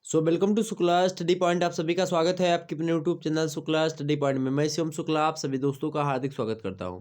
Welcome to Shukla study point. आप सभी का स्वागत है आपके अपने YouTube channel Shukla study point में। मैं शिवम शुक्ला आप सभी दोस्तों का हार्दिक स्वागत करता हूं।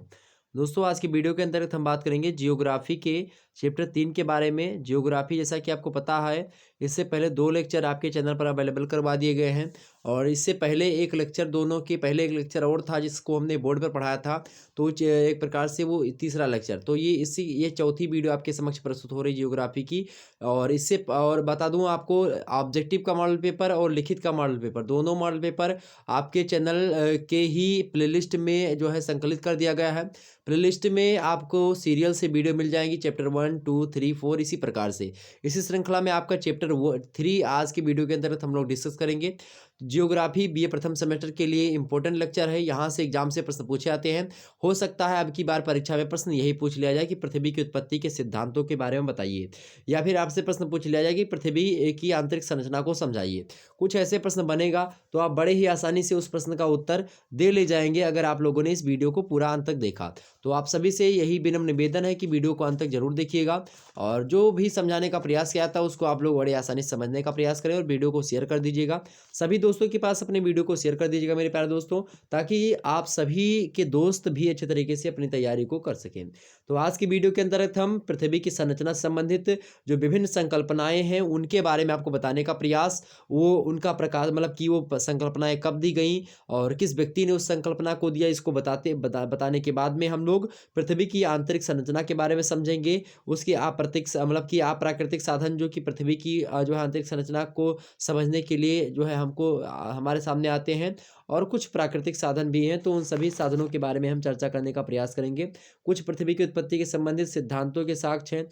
दोस्तों, आज की वीडियो के अंतर्गत हम बात करेंगे जियोग्राफी के चैप्टर 3 के बारे में। जियोग्राफी, जैसा कि आपको पता है, इससे पहले 2 लेक्चर आपके चैनल पर अवेलेबल करवा दिए गए हैं और इससे पहले एक लेक्चर, दोनों के पहले एक लेक्चर और था जिसको हमने बोर्ड पर पढ़ाया था। तो एक प्रकार से वो तीसरा लेक्चर, तो ये चौथी वीडियो आपके समक्ष प्रस्तुत हो रही जियोग्राफी की। और बता दूं आपको, ऑब्जेक्टिव का मॉडल पेपर और लिखित का मॉडल पेपर, दोनों मॉडल पेपर आपके चैनल के ही प्लेलिस्ट में जो है संकलित कर दिया गया है। प्लेलिस्ट में आपको सीरियल से वीडियो मिल जाएंगी, चैप्टर 1, 2, 3, 4 इसी प्रकार से। इसी श्रृंखला में आपका चैप्टर 3 आज की वीडियो के अंतर्गत हम लोग डिस्कस करेंगे। जियोग्राफी बीए प्रथम सेमेस्टर के लिए इंपॉर्टेंट लेक्चर है। यहाँ से एग्जाम से प्रश्न पूछे आते हैं। हो सकता है अब की बार परीक्षा में प्रश्न यही पूछ लिया जाए कि पृथ्वी की उत्पत्ति के सिद्धांतों के बारे में बताइए, या फिर आपसे प्रश्न पूछ लिया जाए कि पृथ्वी की आंतरिक संरचना को समझाइए। कुछ ऐसे प्रश्न बनेगा तो आप बड़े ही आसानी से उस प्रश्न का उत्तर दे ले जाएंगे अगर आप लोगों ने इस वीडियो को पूरा अंत तक देखा। तो आप सभी से यही विनम्र निवेदन है कि वीडियो को अंत तक जरूर देखिएगा और जो भी समझाने का प्रयास किया था उसको आप लोग बड़े आसानी से समझने का प्रयास करें और वीडियो को शेयर कर दीजिएगा। सभी दोस्तों के पास अपने वीडियो को शेयर कर दीजिएगा मेरे प्यारे दोस्तों, ताकि आप सभी के दोस्त भी अच्छे तरीके से अपनी तैयारी को कर सकें। तो आज की वीडियो के अंतर्गत हम पृथ्वी की संरचना से संबंधित जो विभिन्न संकल्पनाएं हैं उनके बारे में आपको बताने का प्रयास, वो उनका प्रकाश, मतलब कि वो संकल्पनाएं कब दी गई और किस व्यक्ति ने उस संकल्पना को दिया, इसको बताने के बाद में हम लोग पृथ्वी की आंतरिक संरचना के बारे में समझेंगे। उसकी अप्राकृतिक साधन जो कि पृथ्वी की जो है आंतरिक संरचना को समझने के लिए जो है हमको हमारे सामने आते हैं, और कुछ प्राकृतिक साधन भी हैं। तो उन सभी साधनों के बारे में हम चर्चा करने का प्रयास करेंगे। कुछ पृथ्वी की उत्पत्ति के संबंधित सिद्धांतों के साक्ष्य हैं,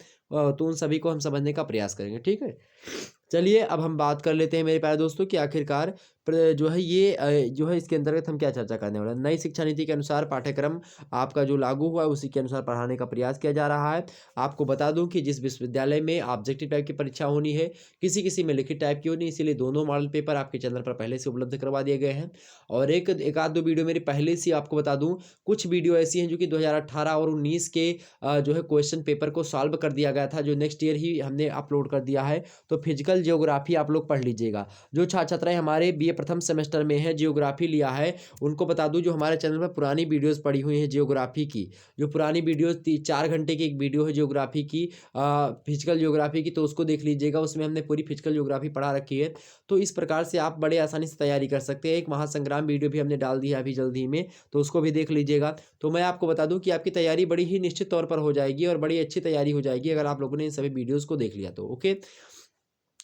तो उन सभी को हम समझने का प्रयास करेंगे। ठीक है, चलिए अब हम बात कर लेते हैं मेरे प्यारे दोस्तों कि आखिरकार जो है जो है इसके अंतर्गत हम क्या चर्चा करने वाले हैं। नई शिक्षा नीति के अनुसार पाठ्यक्रम आपका जो लागू हुआ है उसी के अनुसार पढ़ाने का प्रयास किया जा रहा है। आपको बता दूं कि जिस विश्वविद्यालय में ऑब्जेक्टिव टाइप की परीक्षा होनी है, किसी किसी में लिखित टाइप की होनी, इसीलिए दोनों मॉडल पेपर आपके चैनल पर पहले से उपलब्ध करवा दिए गए हैं। और एक आध दो वीडियो मेरी पहले से आपको बता दूं, कुछ वीडियो ऐसी हैं जो कि 2018 और 19 के जो है क्वेश्चन पेपर को सॉल्व कर दिया गया था, जो नेक्स्ट ईयर ही हमने अपलोड कर दिया है। तो फिजिकल जियोग्राफी आप लोग पढ़ लीजिएगा। जो छात्र छात्राएं हमारे बीए प्रथम सेमेस्टर में है, जियोग्राफी लिया है, उनको बता दूं जो हमारे चैनल पर पुरानी वीडियोस पड़ी हुई हैं जियोग्राफी की, जो पुरानी वीडियो 4 घंटे की एक वीडियो है जियोग्राफी की, फिजिकल जियोग्राफी की, तो उसको देख लीजिएगा। उसमें हमने पूरी फिजिकल जियोग्राफी पढ़ा रखी है। तो इस प्रकार से आप बड़े आसानी से तैयारी कर सकते हैं। एक महासंग्राम वीडियो भी हमने डाल दिया अभी जल्दी में, तो उसको भी देख लीजिएगा। तो मैं आपको बता दूं कि आपकी तैयारी बड़ी ही निश्चित तौर पर हो जाएगी और बड़ी अच्छी तैयारी हो जाएगी अगर आप लोगों ने इन सभी वीडियोस को देख लिया तो। ओके,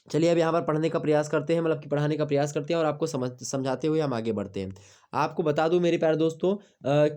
चलिए अब यहाँ पर पढ़ने का प्रयास करते हैं, मतलब कि पढ़ाने का प्रयास करते हैं और आपको समझाते हुए हम आगे बढ़ते हैं। आपको बता दूं मेरे प्यारे दोस्तों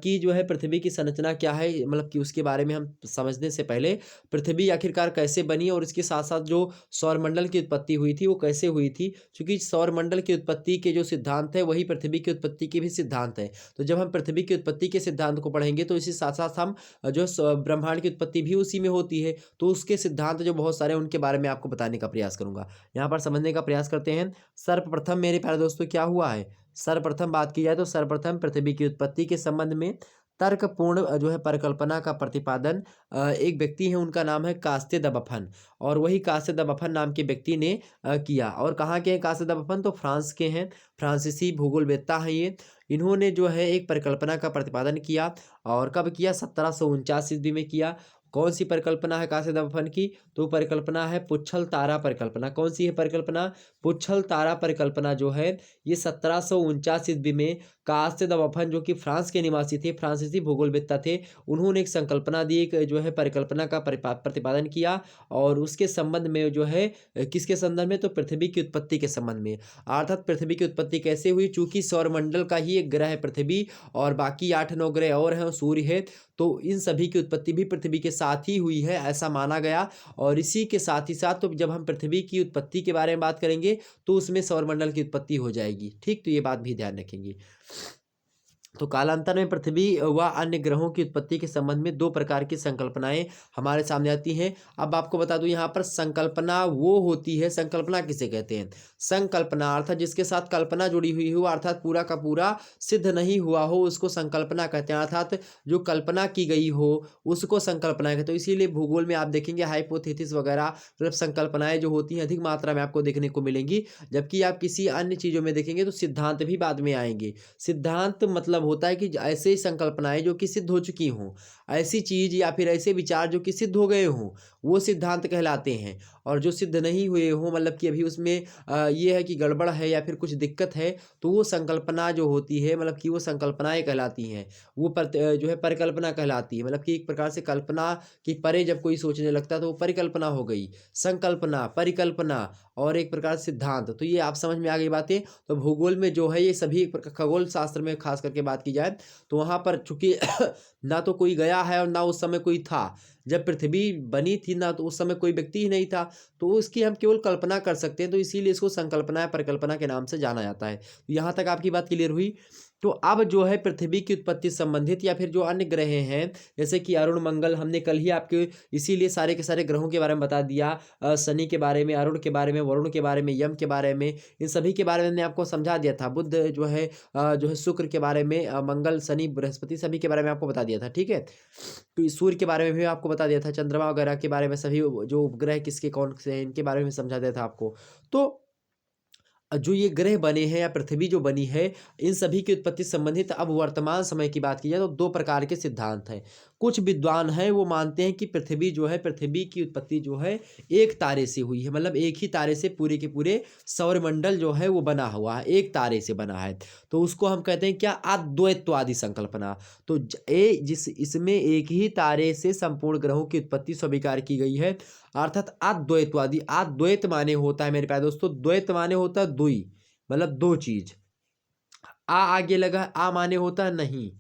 कि जो है पृथ्वी की संरचना क्या है, मतलब कि उसके बारे में हम समझने से पहले पृथ्वी आखिरकार कैसे बनी और इसके साथ साथ जो सौरमंडल की उत्पत्ति हुई थी वो कैसे हुई थी, क्योंकि सौरमंडल की उत्पत्ति के जो सिद्धांत है वही पृथ्वी की उत्पत्ति के भी सिद्धांत है। तो जब हम पृथ्वी की उत्पत्ति के सिद्धांत को पढ़ेंगे तो इसी साथ साथ हम ब्रह्मांड की उत्पत्ति भी उसी में होती है, तो उसके सिद्धांत जो बहुत सारे उनके बारे में आपको बताने का प्रयास करूंगा। यहाँ पर समझने का प्रयास करते हैं। सर्वप्रथम मेरे प्यारे दोस्तों क्या हुआ है, सर्वप्रथम बात की जाए तो सर्वप्रथम पृथ्वी की उत्पत्ति के संबंध में तर्कपूर्ण जो है परिकल्पना का प्रतिपादन एक व्यक्ति है, उनका नाम है कास्ते द बफन, और वही कास्ते द बफन नाम के व्यक्ति ने किया। और कहाँ के हैं कास्ते द बफन, तो फ्रांस के हैं, फ्रांसीसी भूगोलवेत्ता हैं ये। इन्होंने जो है एक परिकल्पना का प्रतिपादन किया, और कब किया, 1749 ईस्वी में किया। कौन सी परिकल्पना है कासे द बफन की, तो परिकल्पना है पुच्छल तारा परिकल्पना। कौन सी है परिकल्पना, पुच्छल तारा परिकल्पना जो है ये 1749 ईस्वी में कासे द बफन, जो कि फ्रांस के निवासी थे, फ्रांसीसी भूगोलवेत्ता थे, उन्होंने एक संकल्पना दी, एक जो है परिकल्पना का प्रतिपादन किया। और उसके संबंध में जो है किसके संबंध में, तो पृथ्वी की उत्पत्ति के संबंध में। अर्थात पृथ्वी की उत्पत्ति कैसे हुई, चूंकि सौरमंडल का ही एक ग्रह है पृथ्वी और बाकी 8-9 ग्रह और हैं, सूर्य है, तो इन सभी की उत्पत्ति भी पृथ्वी के साथ ही हुई है ऐसा माना गया। और इसी के साथ ही साथ तो जब हम पृथ्वी की उत्पत्ति के बारे में बात करेंगे तो उसमें सौरमंडल की उत्पत्ति हो जाएगी। ठीक, तो ये बात भी ध्यान रखेंगे। तो कालांतर में पृथ्वी व अन्य ग्रहों की उत्पत्ति के संबंध में दो प्रकार की संकल्पनाएं हमारे सामने आती हैं। अब आपको बता दूं, यहाँ पर संकल्पना वो होती है, संकल्पना किसे कहते हैं? संकल्पना अर्थात जिसके साथ कल्पना जुड़ी हुई हो, अर्थात पूरा का पूरा सिद्ध नहीं हुआ हो, उसको संकल्पना कहते हैं। अर्थात जो कल्पना की गई हो उसको संकल्पना कहते हैं। तो इसीलिए भूगोल में आप देखेंगे हाइपोथेसिस वगैरह मतलब संकल्पनाएं जो होती हैं अधिक मात्रा में आपको देखने को मिलेंगी, जबकि आप किसी अन्य चीजों में देखेंगे तो सिद्धांत भी बाद में आएंगे। सिद्धांत मतलब होता है कि ऐसे संकल्पनाएं जो कि सिद्ध हो चुकी हों, ऐसी चीज या फिर ऐसे विचार जो कि सिद्ध हो गए हों, वो सिद्धांत कहलाते हैं। और जो सिद्ध नहीं हुए हों, मतलब कि अभी उसमें ये है कि गड़बड़ है या फिर कुछ दिक्कत है, तो वो संकल्पना जो होती है मतलब कि वो संकल्पनाएं कहलाती हैं। वो जो है परिकल्पना कहलाती है। मतलब कि एक प्रकार से कल्पना की परे जब कोई सोचने लगता है तो वो परिकल्पना हो गई। संकल्पना, परिकल्पना और एक प्रकार से सिद्धांत। तो ये आप समझ में आ गई बातें। तो भूगोल में जो है ये सभी खगोल शास्त्र में खास करके बात की जाए तो वहाँ पर चूंकि ना तो कोई गया है और ना उस समय कोई था। जब पृथ्वी बनी थी ना तो उस समय कोई व्यक्ति ही नहीं था, तो उसकी हम केवल कल्पना कर सकते हैं। तो इसीलिए इसको संकल्पना या परिकल्पना के नाम से जाना जाता है। तो यहाँ तक आपकी बात क्लियर हुई। तो अब जो है पृथ्वी की उत्पत्ति संबंधित या फिर जो अन्य ग्रह हैं, जैसे कि अरुण, मंगल, हमने कल ही आपके इसीलिए सारे के सारे ग्रहों के बारे में बता दिया। शनि के बारे में, अरुण के बारे में, वरुण के बारे में, यम के बारे में, इन सभी के बारे में मैंने आपको समझा दिया था। बुध जो है शुक्र के बारे में, मंगल, शनि, बृहस्पति सभी के बारे में आपको बता दिया था। ठीक है, तो इस सूर्य के बारे में भी आपको बता दिया था, चंद्रमा वगैरह के बारे में, सभी जो उपग्रह किसके कौन से हैं इनके बारे में समझा दिया था आपको। तो जो ये ग्रह बने हैं या पृथ्वी जो बनी है, इन सभी की उत्पत्ति संबंधित अब वर्तमान समय की बात की जाए तो दो प्रकार के सिद्धांत हैं। कुछ विद्वान हैं वो मानते हैं कि पृथ्वी जो है, पृथ्वी की उत्पत्ति जो है एक तारे से हुई है। मतलब एक ही तारे से पूरे के पूरे सौरमंडल जो है वो बना हुआ है, एक तारे से बना है। तो उसको हम कहते हैं क्या? अद्वैतवादी संकल्पना। तो इसमें एक ही तारे से संपूर्ण ग्रहों की उत्पत्ति स्वीकार की गई है, अर्थात अद्वैतवादी। अद्वैत माने होता है मेरे प्यारे दोस्तों, द्वैत माने होता है दुई, मतलब दो चीज। आगे लगा, आ माने होता है नहीं।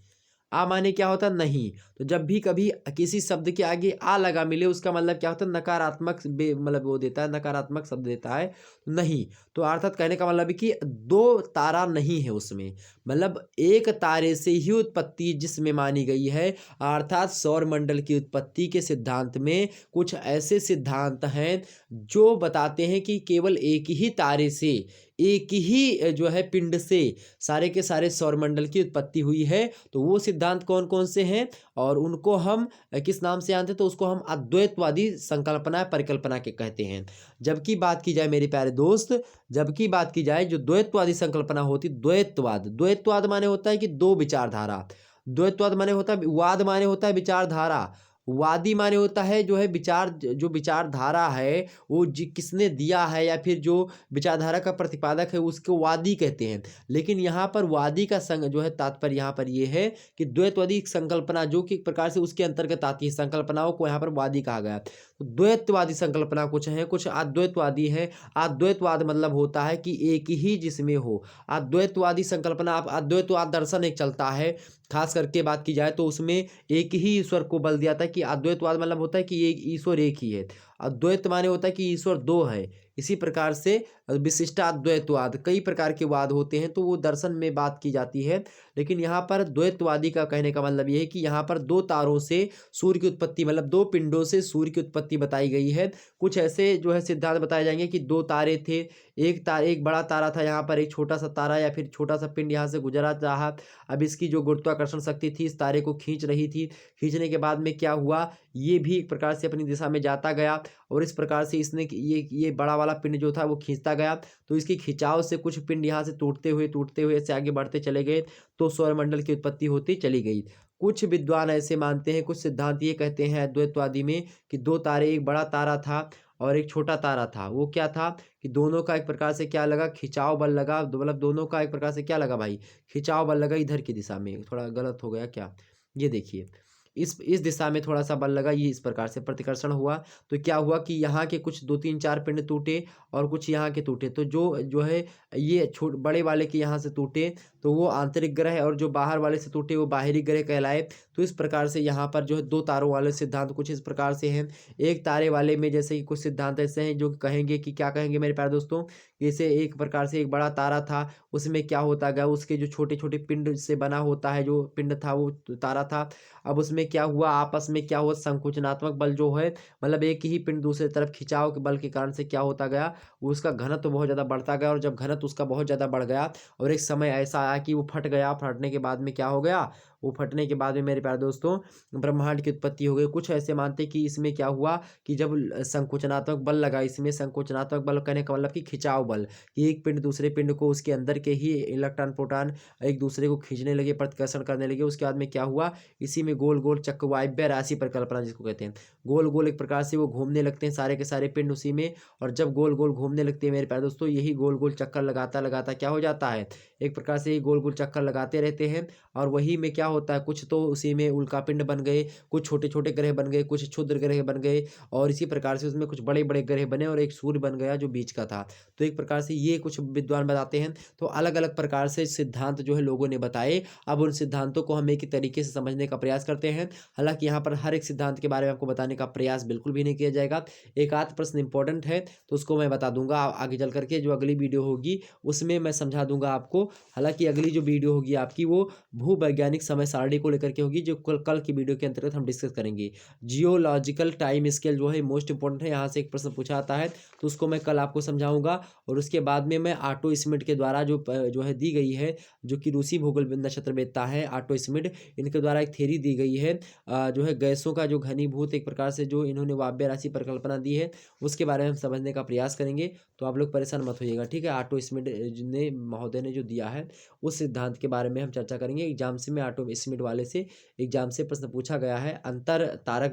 आ माने क्या होता है? नहीं। तो जब भी कभी किसी शब्द के आगे आ लगा मिले उसका मतलब क्या होता है? नकारात्मक मतलब वो देता है, नकारात्मक शब्द देता है, नहीं। तो अर्थात कहने का मतलब है कि दो तारा नहीं है उसमें, मतलब एक तारे से ही उत्पत्ति जिसमें मानी गई है। अर्थात सौर मंडल की उत्पत्ति के सिद्धांत में कुछ ऐसे सिद्धांत हैं जो बताते हैं कि केवल एक ही तारे से, एक ही जो है पिंड से सारे के सारे सौरमंडल की उत्पत्ति हुई है। तो वो सिद्धांत कौन कौन से हैं और उनको हम किस नाम से जानते हैं? तो उसको हम अद्वैतवादी संकल्पना परिकल्पना के कहते हैं। जबकि बात की जाए मेरे प्यारे दोस्त, जबकि बात की जाए जो द्वैतवादी संकल्पना होती, द्वैतवाद, द्वैतवाद माने होता है कि दो विचारधारा। द्वैतवाद माने होता है, वाद माने होता है विचारधारा। वादी माने होता है जो है विचार, जो विचारधारा है वो किसने दिया है या फिर जो विचारधारा का प्रतिपादक है उसको वादी कहते हैं। लेकिन यहाँ पर वादी का संग जो है तात्पर्य यहाँ पर ये है कि द्वैतवादी संकल्पना जो कि एक प्रकार से उसके अंतर्गत आती है, संकल्पनाओं को यहाँ पर वादी कहा गया। तो द्वैतवादी संकल्पना कुछ है, कुछ अद्वैतवादी है। अद्वैतवाद मतलब होता है कि एक ही जिसमें हो। अद्वैतवादी संकल्पना, आप अद्वैतवाद दर्शन एक चलता है, खास करके बात की जाए तो उसमें एक ही ईश्वर को बल दिया था कि अद्वैतवाद मतलब होता है कि एक ईश्वर एक ही है। अद्वैत माने होता है कि ईश्वर दो है। इसी प्रकार से विशिष्टाद्वैतवाद, कई प्रकार के वाद होते हैं तो वो दर्शन में बात की जाती है। लेकिन यहाँ पर द्वैतवादी का कहने का मतलब ये है कि यहाँ पर दो तारों से सूर्य की उत्पत्ति, मतलब दो पिंडों से सूर्य की उत्पत्ति बताई गई है। कुछ ऐसे जो है सिद्धांत बताए जाएंगे कि दो तारे थे, एक बड़ा तारा था, यहाँ पर एक छोटा सा तारा या फिर छोटा सा पिंड यहाँ से गुजरा रहा। अब इसकी जो गुरुत्वाकर्षण शक्ति थी इस तारे को खींच रही थी। खींचने के बाद में क्या हुआ, ये भी एक प्रकार से अपनी दिशा में जाता गया और इस प्रकार से इसने ये बड़ा वाला पिंड जो था वो खींचता गया। तो इसके खिंचाव से कुछ पिंड यहाँ से टूटते हुए ऐसे आगे बढ़ते चले गए, तो सौरमंडल की उत्पत्ति होती चली गई। कुछ विद्वान ऐसे मानते हैं, कुछ सिद्धांत ये कहते हैं अद्वैतवादी में कि दो तारे, एक बड़ा तारा था और एक छोटा तारा था। वो क्या था कि दोनों का एक प्रकार से क्या लगा, खिंचाव बल लगा। मतलब दोनों का एक प्रकार से क्या लगा भाई, खिंचाव बल लगा इधर की दिशा में। थोड़ा गलत हो गया क्या, ये देखिए, इस दिशा में थोड़ा सा बल लगा, ये इस प्रकार से प्रतिकर्षण हुआ। तो क्या हुआ कि यहाँ के कुछ 2 3 4 पिंड टूटे और कुछ यहाँ के टूटे। तो जो जो है ये बड़े वाले के यहाँ से टूटे तो वो आंतरिक ग्रह, और जो बाहर वाले से टूटे वो बाहरी ग्रह कहलाए। तो इस प्रकार से यहाँ पर जो है दो तारों वाले सिद्धांत कुछ इस प्रकार से हैं। एक तारे वाले में जैसे कि कुछ सिद्धांत ऐसे हैं जो कहेंगे कि क्या कहेंगे मेरे प्यारे दोस्तों, जैसे एक प्रकार से एक बड़ा तारा था, उसमें क्या होता गया, उसके जो छोटे छोटे पिंड से बना होता है, जो पिंड था वो तारा था। अब उसमें क्या हुआ, आपस में क्या हुआ, संकुचनात्मक बल जो है, मतलब एक ही पिंड दूसरे तरफ खिंचाव के बल के कारण से क्या होता गया, उसका घनत्व तो बहुत ज़्यादा बढ़ता गया। और जब घनत्व उसका बहुत ज़्यादा बढ़ गया और एक समय ऐसा आया कि वो फट गया, फटने के बाद में क्या हो गया, वो फटने के बाद में मेरे प्यारे दोस्तों ब्रह्मांड की उत्पत्ति हो गई। कुछ ऐसे मानते कि इसमें क्या हुआ कि जब संकुचनात्मक बल लगा, इसमें संकुचनात्मक बल कहने का मतलब कि खिंचाव बल, कि एक पिंड दूसरे पिंड को उसके अंदर के ही इलेक्ट्रॉन प्रोटॉन एक दूसरे को खींचने लगे, प्रतिकर्षण करने लगे। उसके बाद में क्या हुआ, इसी में गोल गोल चक्र वायव्य राशि परिकल्पना जिसको कहते हैं, गोल गोल एक प्रकार से वो घूमने लगते हैं सारे के सारे पिंड उसी में। और जब गोल गोल घूमने लगते हैं मेरे प्यारे दोस्तों, यही गोल गोल चक्कर लगाता लगाता क्या हो जाता है, एक प्रकार से गोल गोल चक्कर लगाते रहते हैं। और वही में क्या होता है, कुछ तो उसी में उल्कापिंड बन गए, कुछ छोटे छोटे ग्रह बन गए, कुछ क्षुद्र ग्रह बन गए, और इसी प्रकार से उसमें कुछ बड़े बड़े ग्रह बने और एक सूर्य बन गया जो बीच का था। तो एक प्रकार से ये कुछ विद्वान बताते हैं। तो अलग अलग प्रकार से सिद्धांत जो है लोगों ने बताए। अब उन सिद्धांतों को हम एक ही तरीके से समझने का प्रयास करते हैं। हालांकि यहाँ पर हर एक सिद्धांत के बारे में आपको बताने का प्रयास बिल्कुल भी नहीं किया जाएगा। एक आध प्रश्न इंपॉर्टेंट है तो उसको मैं बता दूंगा आगे चल करके, जो अगली वीडियो होगी उसमें मैं समझा दूंगा आपको। हालांकि अगली जो वीडियो होगी आपकी वो भूवैज्ञानिक समय सारणी को लेकर के होगी, जो कल की वीडियो के अंतर्गत हम डिस्कस करेंगे। जियोलॉजिकल टाइम स्केल जो है मोस्ट इंपॉर्टेंट है, यहाँ से एक प्रश्न पूछा आता है तो उसको मैं कल आपको समझाऊंगा। और उसके बाद में मैं ऑटो स्मिड के द्वारा जो है दी गई है, जो कि रूसी भूगोल नक्षत्रवेत्ता है ऑटो स्मिड, इनके द्वारा एक थ्योरी दी गई है जो है गैसों का जो घनीभूत एक प्रकार से जो इन्होंने वायव्य राशि परिकल्पना दी है, उसके बारे में हम समझने का प्रयास करेंगे। तो आप लोग परेशान मत होइएगा, ठीक है। ऑटो स्मिड ने महोदय ने जो दिया है उस सिद्धांत के बारे में हम चर्चा करेंगे। एग्जाम से में ऑटो स्मिड वाले से एग्जाम से प्रश्न पूछा गया है। अंतर तारक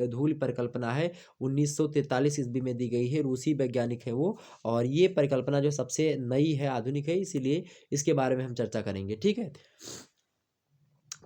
धूल परिकल्पना है, 1943 ईस्वी में दी गई है, रूसी वैज्ञानिक है वो। और ये परिकल्पना जो सबसे नई है, आधुनिक है, इसीलिए इसके बारे में हम चर्चा करेंगे, ठीक है।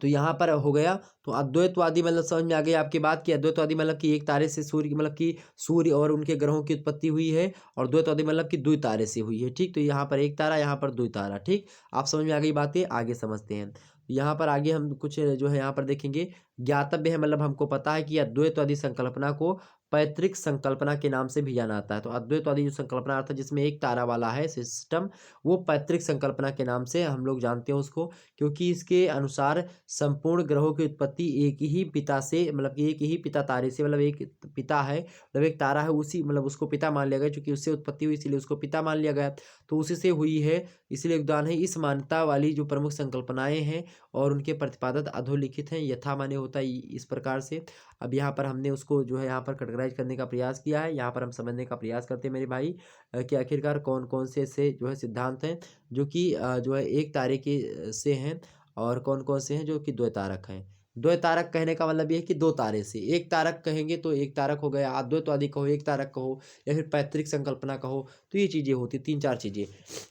तो यहाँ पर हो गया। तो अद्वैतवादी मतलब समझ में आ गई आपकी बात, कि अद्वैतवादी मतलब कि एक तारे से सूर्य, मतलब कि सूर्य और उनके ग्रहों की उत्पत्ति हुई है, और द्वैतवादी मतलब कि द्वि तारे से हुई है, ठीक। तो यहाँ पर एक तारा, यहाँ पर द्वि तारा, ठीक। आप समझ में आ गई बातें, आगे समझते हैं। यहाँ पर आगे हम कुछ जो है यहाँ पर देखेंगे। ज्ञातव्य है मतलब हमको पता है कि अद्वैतवादी संकल्पना को पैतृक संकल्पना के नाम से भी जाना जाता है। तो अद्वैतवादी जो संकल्पना अर्थात जिसमें एक तारा वाला है सिस्टम, वो पैतृक संकल्पना के नाम से हम लोग जानते हैं उसको, क्योंकि इसके अनुसार संपूर्ण ग्रहों की उत्पत्ति एक ही पिता से, मतलब कि एक ही पिता तारे से, मतलब एक पिता है, मतलब एक तारा है, उसी मतलब उसको पिता मान लिया गया, क्योंकि उससे उत्पत्ति हुई इसलिए उसको पिता मान लिया गया। तो उसी से हुई है, इसलिए योगदान है। इस मान्यता वाली जो प्रमुख संकल्पनाएं हैं और उनके प्रतिपादक अधोलिखित हैं, यथा माने होता है इस प्रकार से। अब यहाँ पर हमने उसको जो है यहाँ पर कैटेगराइज करने का प्रयास किया है। यहाँ पर हम समझने का प्रयास करते हैं मेरे भाई कि आखिरकार कौन कौन से जो है सिद्धांत हैं जो कि जो है एक तारे के से हैं, और कौन कौन से हैं जो कि द्वैतारक हैं। द्वैतारक कहने का मतलब ये है कि दो तारे से, एक तारक कहेंगे तो एक तारक हो गया, अद्वैतवादी कहो, एक तारक कहो, या फिर पैतृक संकल्पना कहो। तो ये चीज़ें होती, तीन चार चीज़ें।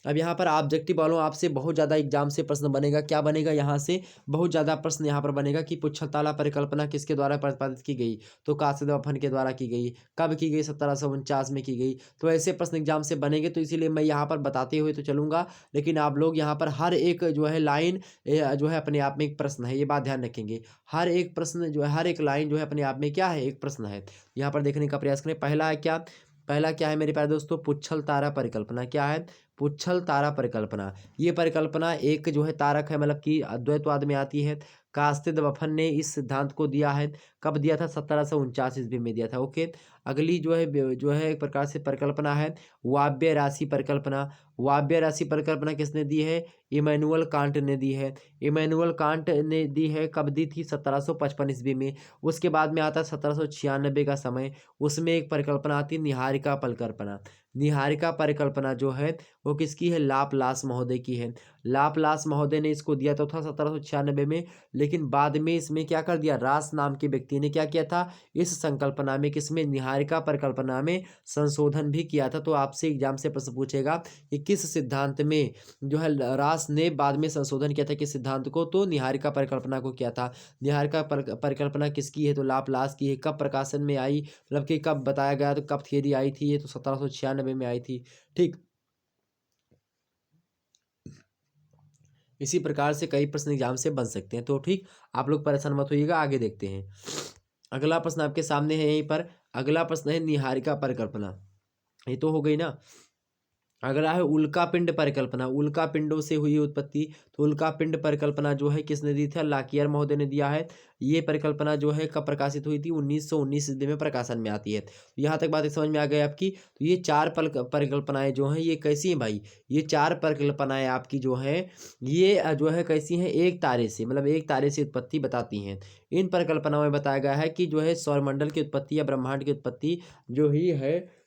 अब यहाँ पर ऑब्जेक्टिव वालों आपसे बहुत ज़्यादा एग्जाम से प्रश्न बनेगा। क्या बनेगा, यहाँ से बहुत ज़्यादा प्रश्न यहाँ पर बनेगा कि पुच्छलताला परिकल्पना किसके द्वारा प्रतिपादित की गई, तो कासिद-वफन के द्वारा की गई। कब की गई, 1749 में की गई। तो ऐसे प्रश्न एग्जाम से बनेंगे, तो इसीलिए मैं यहाँ पर बताते हुए तो चलूँगा, लेकिन आप लोग यहाँ पर हर एक जो है लाइन जो है अपने आप में एक प्रश्न है, ये बात ध्यान रखेंगे। हर एक प्रश्न जो है, हर एक लाइन जो है अपने आप में क्या है, एक प्रश्न है। यहाँ पर देखने का प्रयास करें। पहला है क्या, पहला क्या है मेरे प्यारे दोस्तों, पुच्छल तारा परिकल्पना। क्या है, पुच्छल तारा परिकल्पना। ये परिकल्पना एक जो है तारक है, मतलब कि अद्वैतवाद में आती है। कास्तेदवफन ने इस सिद्धांत को दिया है। कब दिया था, 1749 ईस्वी में दिया था। ओके। अगली जो है एक प्रकार से परिकल्पना है वायव्य राशि परिकल्पना। वायव्य राशि परिकल्पना किसने दी है, इमैनुअल कांट ने दी है। इमैनुअल कांट ने दी है, कब दी थी, 1755 ईस्वी में। उसके बाद में आता है 1796 का समय, उसमें एक परिकल्पना आती है निहारिका परिकल्पना। निहारिका परिकल्पना जो है वो किसकी है, लाप्लास महोदय की है। लाप्लास महोदय ने इसको दिया तो था 1796 में, लेकिन बाद में इसमें क्या कर दिया, रास नाम के व्यक्ति ने क्या किया था, इस संकल्पना में किसमें, निहारिका परिकल्पना में संशोधन भी किया था। तो आपसे एग्जाम से प्रश्न पूछेगा कि किस सिद्धांत में जो है रास ने बाद में संशोधन किया था, किस सिद्धांत को, तो निहारिका परिकल्पना को किया था। निहारिका परिकल्पना किसकी है, तो लाप्लास की है। कब प्रकाशन में आई, मतलब कि कब बताया गया, तो कब थियरी आई थी, ये तो 1796 में आई थी। ठीक, इसी प्रकार से कई प्रश्न एग्जाम से बन सकते हैं। तो ठीक, आप लोग परेशान मत होइएगा, आगे देखते हैं। अगला प्रश्न आपके सामने है यहीं पर। अगला प्रश्न है निहारिका परिकल्पना, ये तो हो गई ना। अगला है उल्का पिंड परिकल्पना, उल्का पिंडों से हुई उत्पत्ति। तो उल्का पिंड परिकल्पना जो है किसने दी थी, लाकियर महोदय ने दिया है। ये परिकल्पना जो है कब प्रकाशित हुई थी, 1919 ईस्वी में प्रकाशन में आती है। तो यहाँ तक बात समझ में आ गई आपकी। तो ये चार परिकल्पनाएं जो हैं ये कैसी हैं भाई, ये चार परिकल्पनाएं आपकी जो है ये जो है कैसी हैं, एक तारे से, मतलब एक तारे से उत्पत्ति बताती हैं। इन परिकल्पनाओं में बताया गया है कि जो है सौरमंडल की उत्पत्ति या ब्रह्मांड की उत्पत्ति जो ही है,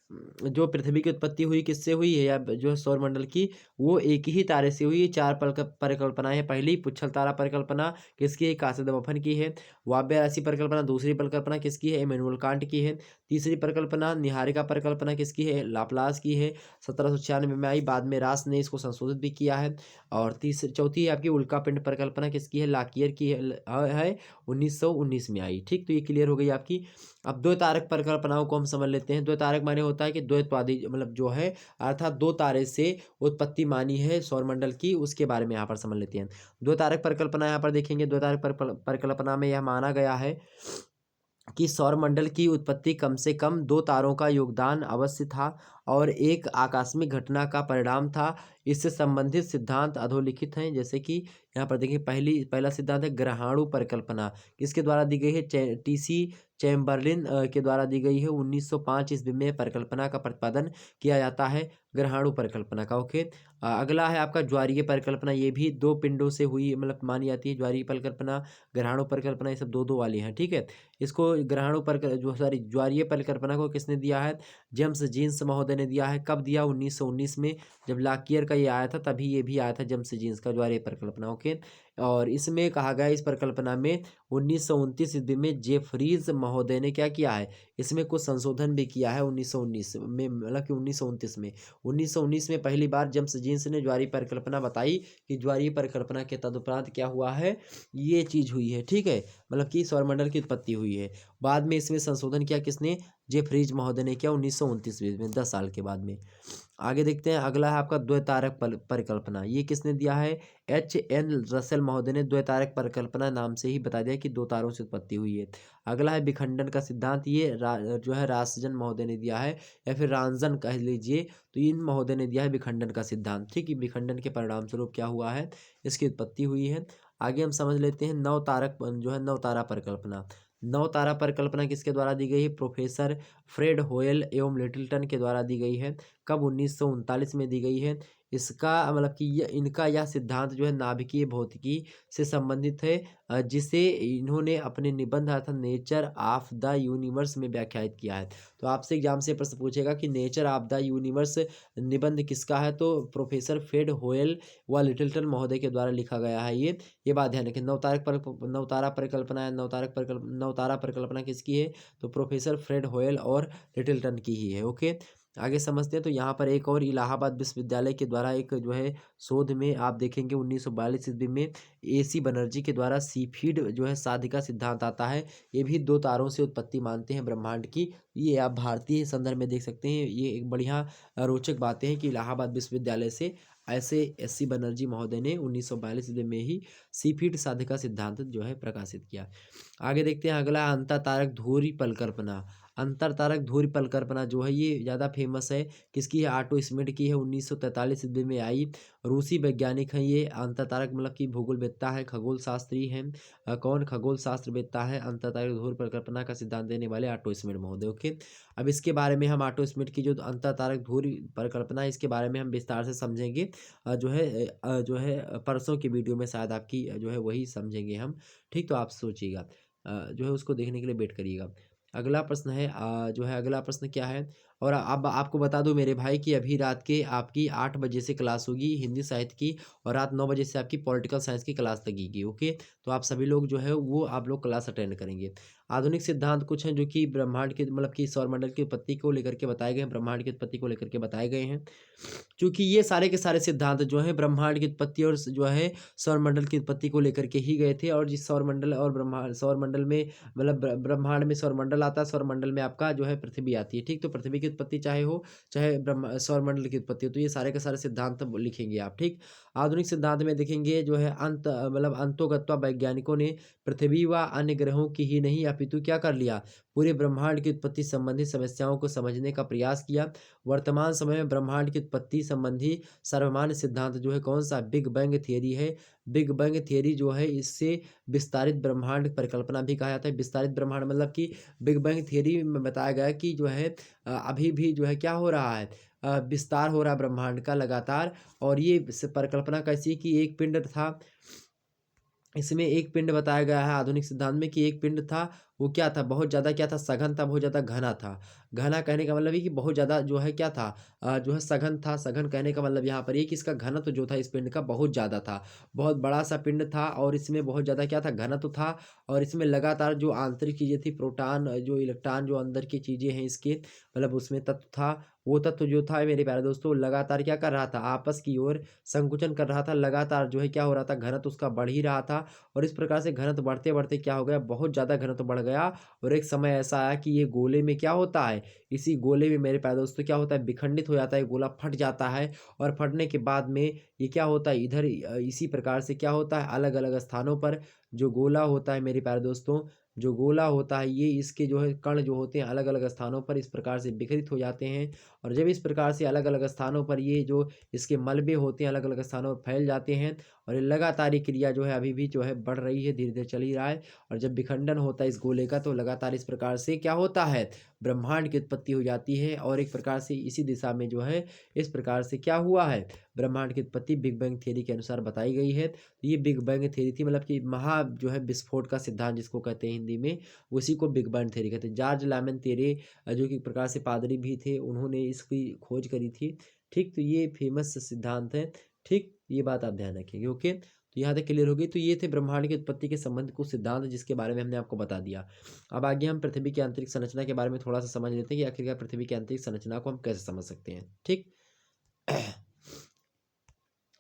जो पृथ्वी की उत्पत्ति हुई किससे हुई है, या जो है सौरमंडल की, वो एक ही तारे से हुई है। चार परिकल्पनाएं हैं। पहली पुच्छल तारा परिकल्पना किसकी है, कासिद-मफन की है। वायव्य राशि परिकल्पना दूसरी परिकल्पना किसकी है, इमैनुअल कांट की है। तीसरी परिकल्पना निहारिका परिकल्पना किसकी है, लाप्लास की है, 1796 में आई, बाद में रास ने इसको संशोधित भी किया है। और तीसरी चौथी है आपकी उल्का पिंड परिकल्पना किसकी है, लाकियर की है 1919 में आई। ठीक, तो ये क्लियर हो गई आपकी। अब द्वैत तारक परिकल्पनाओं को हम समझ लेते हैं। द्वैत तारक माने होता है कि द्वैतवादी, मतलब जो है अर्थात दो तारे से उत्पत्ति मानी है सौरमंडल की, उसके बारे में यहाँ पर समझ लेते हैं। द्वैत तारक परिकल्पना यहाँ पर देखेंगे, द्वैत तारक परिकल्पना में यह माना गया है कि सौरमंडल की उत्पत्ति कम से कम दो तारों का योगदान अवश्य था और एक आकस्मिक घटना का परिणाम था। इससे संबंधित सिद्धांत अधोलिखित हैं, जैसे कि यहाँ पर देखिए पहला सिद्धांत है ग्रहाणु परिकल्पना, किसके द्वारा दी गई है, टीसी चैम्बरलिन के द्वारा दी गई है। 1905 ईस्वी में परिकल्पना का प्रतिपादन किया जाता है, ग्रहाणु परिकल्पना का। ओके, अगला है आपका ज्वारीय परिकल्पना, ये भी दो पिंडों से हुई मतलब मानी जाती है। ज्वारीय परिकल्पना, ग्रहाणु परिकल्पना, ये सब दो दो वाली हैं। ठीक है, इसको ग्रहाणु पर जो सॉरी ज्वारीय परिकल्पना को किसने दिया है, जेम्स जीन्स महोदय ने दिया है। कब दिया, 1919 में, जब लाकियर का ये आया था तभी ये भी आया था, जेम्स जीन्स का ज्वारीय परिकल्पना। ओके, और इसमें कहा गया, इस परिकल्पना में 1929 ईस्वी में जेफरीज महोदय ने क्या किया है, इसमें कुछ संशोधन भी किया है 1919 में, मतलब कि 1929 में। 1919 में पहली बार जेम्स जीन्स ने ज्वारीय परिकल्पना बताई कि ज्वारीय परिकल्पना के तदुपरांत क्या हुआ है, ये चीज हुई है। ठीक है, मतलब कि सौरमंडल की उत्पत्ति हुई है। बाद में इसमें संशोधन किया किसने, जेफरीज महोदय ने किया 1929 में, 10 साल के बाद में। आगे देखते हैं, अगला है आपका द्वैतारक परिकल्पना, ये किसने दिया है, एच.एन. रसेल महोदय ने द्वैतारक परिकल्पना नाम से ही बता दिया कि दो तारों से उत्पत्ति हुई है। अगला है विखंडन का सिद्धांत, ये जो है रासजन महोदय ने दिया है, या फिर रांजन कह लीजिए, तो इन महोदय ने दिया है विखंडन का सिद्धांत। ठीक है, विखंडन के परिणाम स्वरूप क्या हुआ है, इसकी उत्पत्ति हुई है। आगे हम समझ लेते हैं नवतारक जो है नवतारा परिकल्पना। नवतारा परिकल्पना किसके द्वारा दी गई है, प्रोफेसर फ्रेड होयल एवं लिटिलटन के द्वारा दी गई है। कब, 1939 में दी गई है। इसका मतलब कि इनका यह सिद्धांत जो है नाभिकीय भौतिकी से संबंधित है, जिसे इन्होंने अपने निबंध अर्थात नेचर ऑफ द यूनिवर्स में व्याख्यायित किया है। तो आपसे एग्जाम से प्रश्न पूछेगा कि नेचर ऑफ द यूनिवर्स निबंध किसका है, तो प्रोफेसर फ्रेड होयल व लिटिलटन महोदय के द्वारा लिखा गया है। ये बात ध्यान रखें। नवतारा परिकल्पना है, नवतारा परिकल्पना किसकी है, तो प्रोफेसर फ्रेड होयल और लिटिलटन की ही है। ओके, आगे समझते हैं। तो यहाँ पर एक और इलाहाबाद विश्वविद्यालय के द्वारा एक जो है शोध में आप देखेंगे 1942 ईस्वी में AC बनर्जी के द्वारा सीफीड जो है साधिका सिद्धांत आता है। ये भी दो तारों से उत्पत्ति मानते हैं ब्रह्मांड की। ये आप भारतीय संदर्भ में देख सकते हैं। ये एक बढ़िया रोचक बातें हैं कि इलाहाबाद विश्वविद्यालय से ऐसे SC बनर्जी महोदय ने 1942 ईस्वी में ही सीफीड साधिका सिद्धांत जो है प्रकाशित किया। आगे देखते हैं, अगला अंतरतारक धुरी परिकल्पना। अंतरतारक धुरी परिकल्पना जो है ये ज़्यादा फेमस है, किसकी है, ऑटो स्मिड की है, 1943 ईस्वी में आई। रूसी वैज्ञानिक हैं ये। अंतरतारक मतलब कि भूगोलवेत्ता है, खगोल शास्त्री हैं। कौन, खगोल शास्त्रवेत्ता है। अंतरतारक धुरी परिकल्पना का सिद्धांत देने वाले ऑटो स्मिड महोदय। ओके, अब इसके बारे में हम ऑटो स्मिड की जो अंतरतारक धुरी परिकल्पना है इसके बारे में हम विस्तार से समझेंगे। जो है परसों की वीडियो में शायद आपकी जो है वही समझेंगे हम। ठीक, तो आप सोचिएगा, जो है उसको देखने के लिए वेट करिएगा। अगला प्रश्न है जो है अगला प्रश्न क्या है, और अब आपको बता दूं मेरे भाई कि अभी रात के आपकी 8 बजे से क्लास होगी हिंदी साहित्य की, और रात 9 बजे से आपकी पॉलिटिकल साइंस की क्लास लगेगी। ओके, तो आप सभी लोग जो है वो आप लोग क्लास अटेंड करेंगे। आधुनिक सिद्धांत कुछ हैं जो कि ब्रह्मांड के मतलब कि सौरमंडल की उत्पत्ति को लेकर के बताए गए हैं, ब्रह्मांड की उत्पत्ति को लेकर के बताए गए हैं। क्योंकि ये सारे के सारे सिद्धांत जो है ब्रह्मांड की उत्पत्ति और जो है सौरमंडल की उत्पत्ति को लेकर के ही गए थे। और जिस सौरमंडल और ब्रह्मांड सौरमंडल में मतलब ब्रह्मांड में सौरमंडल आता है, सौरमंडल में आपका जो है पृथ्वी आती है। ठीक, तो पृथ्वी की उत्पत्ति चाहे हो चाहे ब्रह्म सौरमंडल की उत्पत्ति हो, तो ये सारे के सारे सिद्धांत लिखेंगे आप। ठीक, आधुनिक सिद्धांत में देखेंगे जो है अंत मतलब अंतोगत्वा वैज्ञानिकों ने पृथ्वी व अन्य ग्रहों की ही नहीं अपितु क्या कर लिया, पूरे ब्रह्मांड की उत्पत्ति संबंधी समस्याओं को समझने का प्रयास किया। वर्तमान समय में ब्रह्मांड की उत्पत्ति संबंधी सर्वमान्य सिद्धांत जो है कौन सा, बिग बैंग थियरी है। बिग बैंग थियरी जो है इससे विस्तारित ब्रह्मांड परिकल्पना भी कहा जाता है। विस्तारित ब्रह्मांड मतलब कि बिग बैंग थियरी में बताया गया कि जो है अभी भी जो है क्या हो रहा है, विस्तार हो रहा है ब्रह्मांड का लगातार। और ये परिकल्पना कैसी कि एक पिंड था, इसमें एक पिंड बताया गया है आधुनिक सिद्धांत में कि एक पिंड था, वो क्या था, बहुत ज़्यादा क्या था, सघन था, बहुत ज़्यादा घना था। घना कहने का मतलब है कि बहुत ज़्यादा जो है क्या था, जो है सघन था। सघन कहने का मतलब यहाँ पर ये कि इसका घनत्व जो था इस पिंड का बहुत ज़्यादा था, बहुत बड़ा सा पिंड था और इसमें बहुत ज़्यादा क्या था, घनत्व था। और इसमें लगातार जो आंतरिक चीज़ें थी, प्रोटॉन जो इलेक्ट्रॉन जो अंदर की चीज़ें हैं इसके मतलब उसमें तत्व था, वो तत्व जो था मेरे प्यारे दोस्तों लगातार क्या कर रहा था, आपस की ओर संकुचन कर रहा था। लगातार जो है क्या हो रहा था, घनत्व उसका बढ़ ही रहा था। और इस प्रकार से घनत्व बढ़ते बढ़ते क्या हो गया, बहुत ज़्यादा घनत्व बढ़ गया। और एक समय ऐसा आया कि ये गोले में क्या होता है, इसी गोले में मेरे प्यारे दोस्तों क्या होता है, विखंडित हो जाता है, गोला फट जाता है। और फटने के बाद में ये क्या होता है, इधर इसी प्रकार से क्या होता है, अलग अलग स्थानों पर जो गोला होता है मेरे प्यारे दोस्तों, जो गोला होता है ये इसके जो है कण जो होते हैं अलग अलग स्थानों पर इस प्रकार से विघटित हो जाते हैं। और जब इस प्रकार से अलग अलग स्थानों पर ये जो इसके मलबे होते हैं अलग अलग स्थानों पर फैल जाते हैं। और ये लगातार ये क्रिया जो है अभी भी जो है बढ़ रही है, धीरे धीरे चल ही रहा है। और जब विखंडन होता है इस गोले का तो लगातार इस प्रकार से क्या होता है, ब्रह्मांड की उत्पत्ति हो जाती है। और एक प्रकार से इसी दिशा में जो है इस प्रकार से क्या हुआ है, ब्रह्मांड की उत्पत्ति बिग बैंग थ्योरी के अनुसार बताई गई है। तो ये बिग बैंग थ्योरी थी, मतलब कि महा जो है विस्फोट का सिद्धांत जिसको कहते हैं हिंदी में, उसी को बिग बैंग थ्योरी कहते हैं। जॉर्ज लामेन तेरे जो कि एक प्रकार से पादरी भी थे, उन्होंने इसकी खोज करी थी। ठीक, तो ये फेमस सिद्धांत है। ठीक, ये बात आप ध्यान रखेंगे। ओके, तो यहाँ तक क्लियर हो गई। तो ये थे ब्रह्मांड की उत्पत्ति के संबंध कुछ सिद्धांत जिसके बारे में हमने आपको बता दिया। अब आगे हम पृथ्वी की आंतरिक संरचना के बारे में थोड़ा सा समझ लेते हैं कि आखिरकार पृथ्वी की आंतरिक संरचना को हम कैसे समझ सकते हैं। ठीक,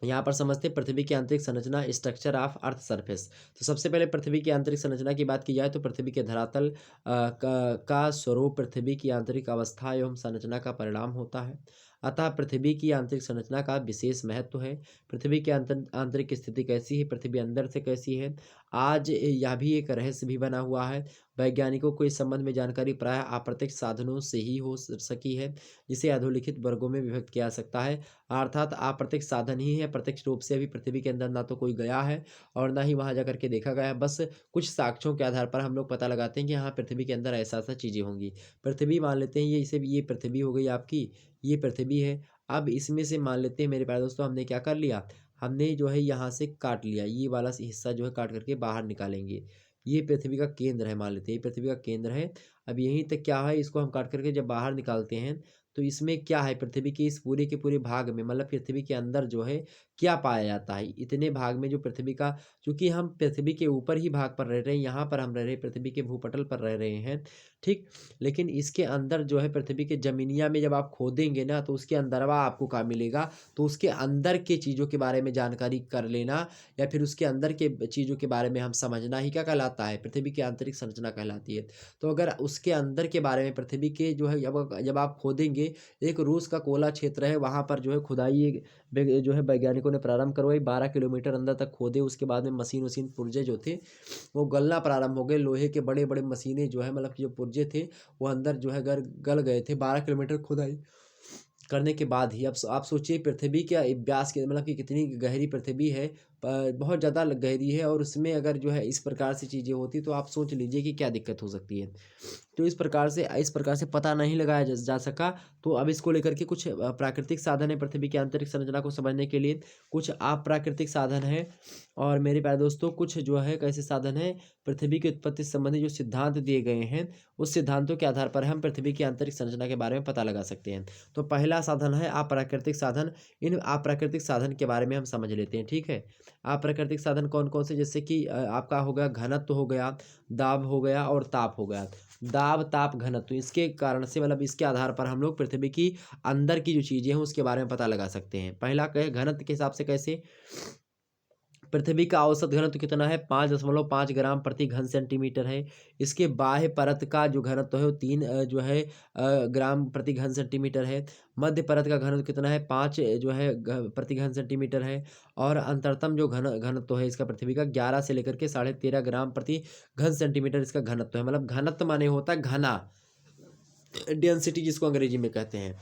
यहाँ पर समझते हैं पृथ्वी की आंतरिक संरचना, स्ट्रक्चर ऑफ अर्थ सरफेस। तो सबसे पहले पृथ्वी की आंतरिक संरचना की बात की जाए तो पृथ्वी के धरातल का स्वरूप पृथ्वी की आंतरिक अवस्था एवं संरचना का परिणाम होता है। अतः पृथ्वी की आंतरिक संरचना का विशेष महत्व है। पृथ्वी की आंतरिक स्थिति कैसी है, पृथ्वी अंदर से कैसी है, आज यह भी एक रहस्य भी बना हुआ है। वैज्ञानिकों को इस संबंध में जानकारी प्रायः अप्रत्यक्ष साधनों से ही हो सकी है, जिसे अधोलिखित वर्गों में विभक्त किया जा सकता है। अर्थात अप्रत्यक्ष साधन ही है, प्रत्यक्ष रूप से अभी पृथ्वी के अंदर ना तो कोई गया है और ना ही वहां जाकर के देखा गया है। बस कुछ साक्ष्यों के आधार पर हम लोग पता लगाते हैं कि हाँ पृथ्वी के अंदर ऐसा ऐसा चीजें होंगी। पृथ्वी मान लेते हैं, ये पृथ्वी हो गई आपकी, ये पृथ्वी है। अब इसमें से मान लेते हैं मेरे प्यारे दोस्तों, हमने क्या कर लिया, हमने जो है यहाँ से काट लिया, ये वाला हिस्सा जो है काट करके बाहर निकालेंगे। ये पृथ्वी का केंद्र है, मान लेते हैं ये पृथ्वी का केंद्र है। अब यहीं तक क्या है, इसको हम काट करके जब बाहर निकालते हैं तो इसमें क्या है, पृथ्वी के इस पूरे के पूरे भाग में मतलब पृथ्वी के अंदर जो है क्या पाया जाता है, इतने भाग में जो पृथ्वी का, चूंकि हम पृथ्वी के ऊपर ही भाग पर रह रहे हैं, यहाँ पर हम रह रहे हैं पृथ्वी के भूपटल पर रह रहे हैं। ठीक, लेकिन इसके अंदर जो है पृथ्वी के जमीनिया में जब आप खोदेंगे ना तो उसके अंदरवा आपको क्या मिलेगा, तो उसके अंदर के चीज़ों के बारे में जानकारी कर लेना या फिर उसके अंदर के चीज़ों के बारे में हम समझना ही क्या कहलाता है, पृथ्वी की आंतरिक संरचना कहलाती है। तो अगर उसके अंदर के बारे में पृथ्वी के जो है जब आप खोदेंगे, एक रूस का कोला क्षेत्र है वहाँ पर जो है खुदाई जो है वैज्ञानिकों ने प्रारंभ करवाई, 12 किलोमीटर अंदर तक खोदे। उसके बाद में मशीन वशीन पुर्जे जो थे वो गलना प्रारंभ हो गए, लोहे के बड़े बड़े मशीनें जो है मतलब कि जो पुर्जे थे वो अंदर जो है गल गए थे 12 किलोमीटर खुदाई करने के बाद ही। अब आप सोचिए पृथ्वी के व्यास के मतलब कि कितनी गहरी पृथ्वी है, बहुत ज़्यादा गहरी है और उसमें अगर जो है इस प्रकार से चीज़ें होती तो आप सोच लीजिए कि क्या दिक्कत हो सकती है। तो इस प्रकार से पता नहीं लगाया जा सका। तो अब इसको लेकर के कुछ प्राकृतिक साधन है पृथ्वी की आंतरिक संरचना को समझने के लिए, कुछ अप्राकृतिक साधन है और मेरे प्यारे दोस्तों कुछ जो है कैसे साधन है पृथ्वी की उत्पत्ति संबंधी जो सिद्धांत दिए गए हैं उस सिद्धांतों के आधार पर हम पृथ्वी की आंतरिक संरचना के बारे में पता लगा सकते हैं। तो पहला साधन है अप्राकृतिक साधन। इन अप्राकृतिक साधन के बारे में हम समझ लेते हैं, ठीक है। अप्राकृतिक साधन कौन कौन से, जैसे कि आपका हो गया घनत्व हो गया, दाब हो गया और ताप हो गया। दाब ताप घनत्व इसके कारण से मतलब इसके आधार पर हम लोग पृथ्वी की अंदर की जो चीज़ें हैं उसके बारे में पता लगा सकते हैं। पहला कहे घनत्व के हिसाब से कैसे, पृथ्वी का औसत घनत्व कितना है 5.5 ग्राम प्रति घन सेंटीमीटर है। इसके बाह्य परत का जो घनत्व है वो 3 जो है ग्राम प्रति घन सेंटीमीटर है। मध्य परत का घनत्व कितना है 5 जो है प्रति घन सेंटीमीटर है। और अंतरतम जो घनत्व है इसका पृथ्वी का 11 से लेकर के 13.5 ग्राम प्रति घन सेंटीमीटर इसका घनत्व है। मतलब घनत्व माने होता है घना, डेंसिटी जिसको अंग्रेजी में कहते हैं,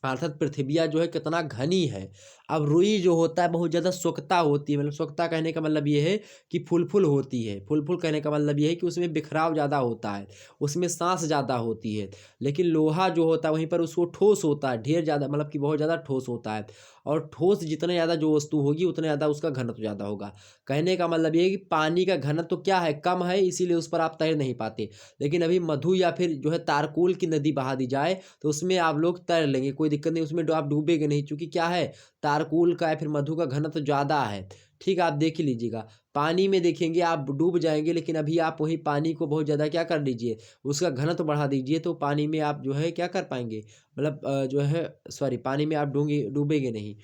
अर्थात पृथ्विया जो है कितना घनी है। अब रुई जो होता है बहुत ज़्यादा सोखता होती है, मतलब सोखता कहने का मतलब ये है कि फुल होती है। फुल कहने का मतलब ये है कि उसमें बिखराव ज़्यादा होता है, उसमें सांस ज़्यादा होती है। लेकिन लोहा जो होता है वहीं पर उसको ठोस होता है, ढेर ज़्यादा मतलब कि बहुत ज़्यादा ठोस होता है। और ठोस जितने ज़्यादा जो वस्तु होगी उतने ज़्यादा उसका घनत्व ज़्यादा होगा। कहने का मतलब ये है कि पानी का घनत्व क्या है कम है, इसीलिए उस पर आप तैर नहीं पाते। लेकिन अभी मधु या फिर जो है तारकोल की नदी बहा दी जाए तो उसमें आप लोग तैर लेंगे, कोई दिक्कत नहीं, उसमें आप डूबेंगे नहीं, क्योंकि क्या है तारकोल का या फिर मधु का घनत्व ज़्यादा है। ठीक है, आप देख ही लीजिएगा। पानी में देखेंगे आप डूब जाएंगे, लेकिन अभी आप वही पानी को बहुत ज़्यादा क्या कर लीजिए, उसका घनत्व बढ़ा दीजिए तो पानी में आप जो है क्या कर पाएंगे, मतलब जो है सॉरी पानी में आप डूबेंगे नहीं।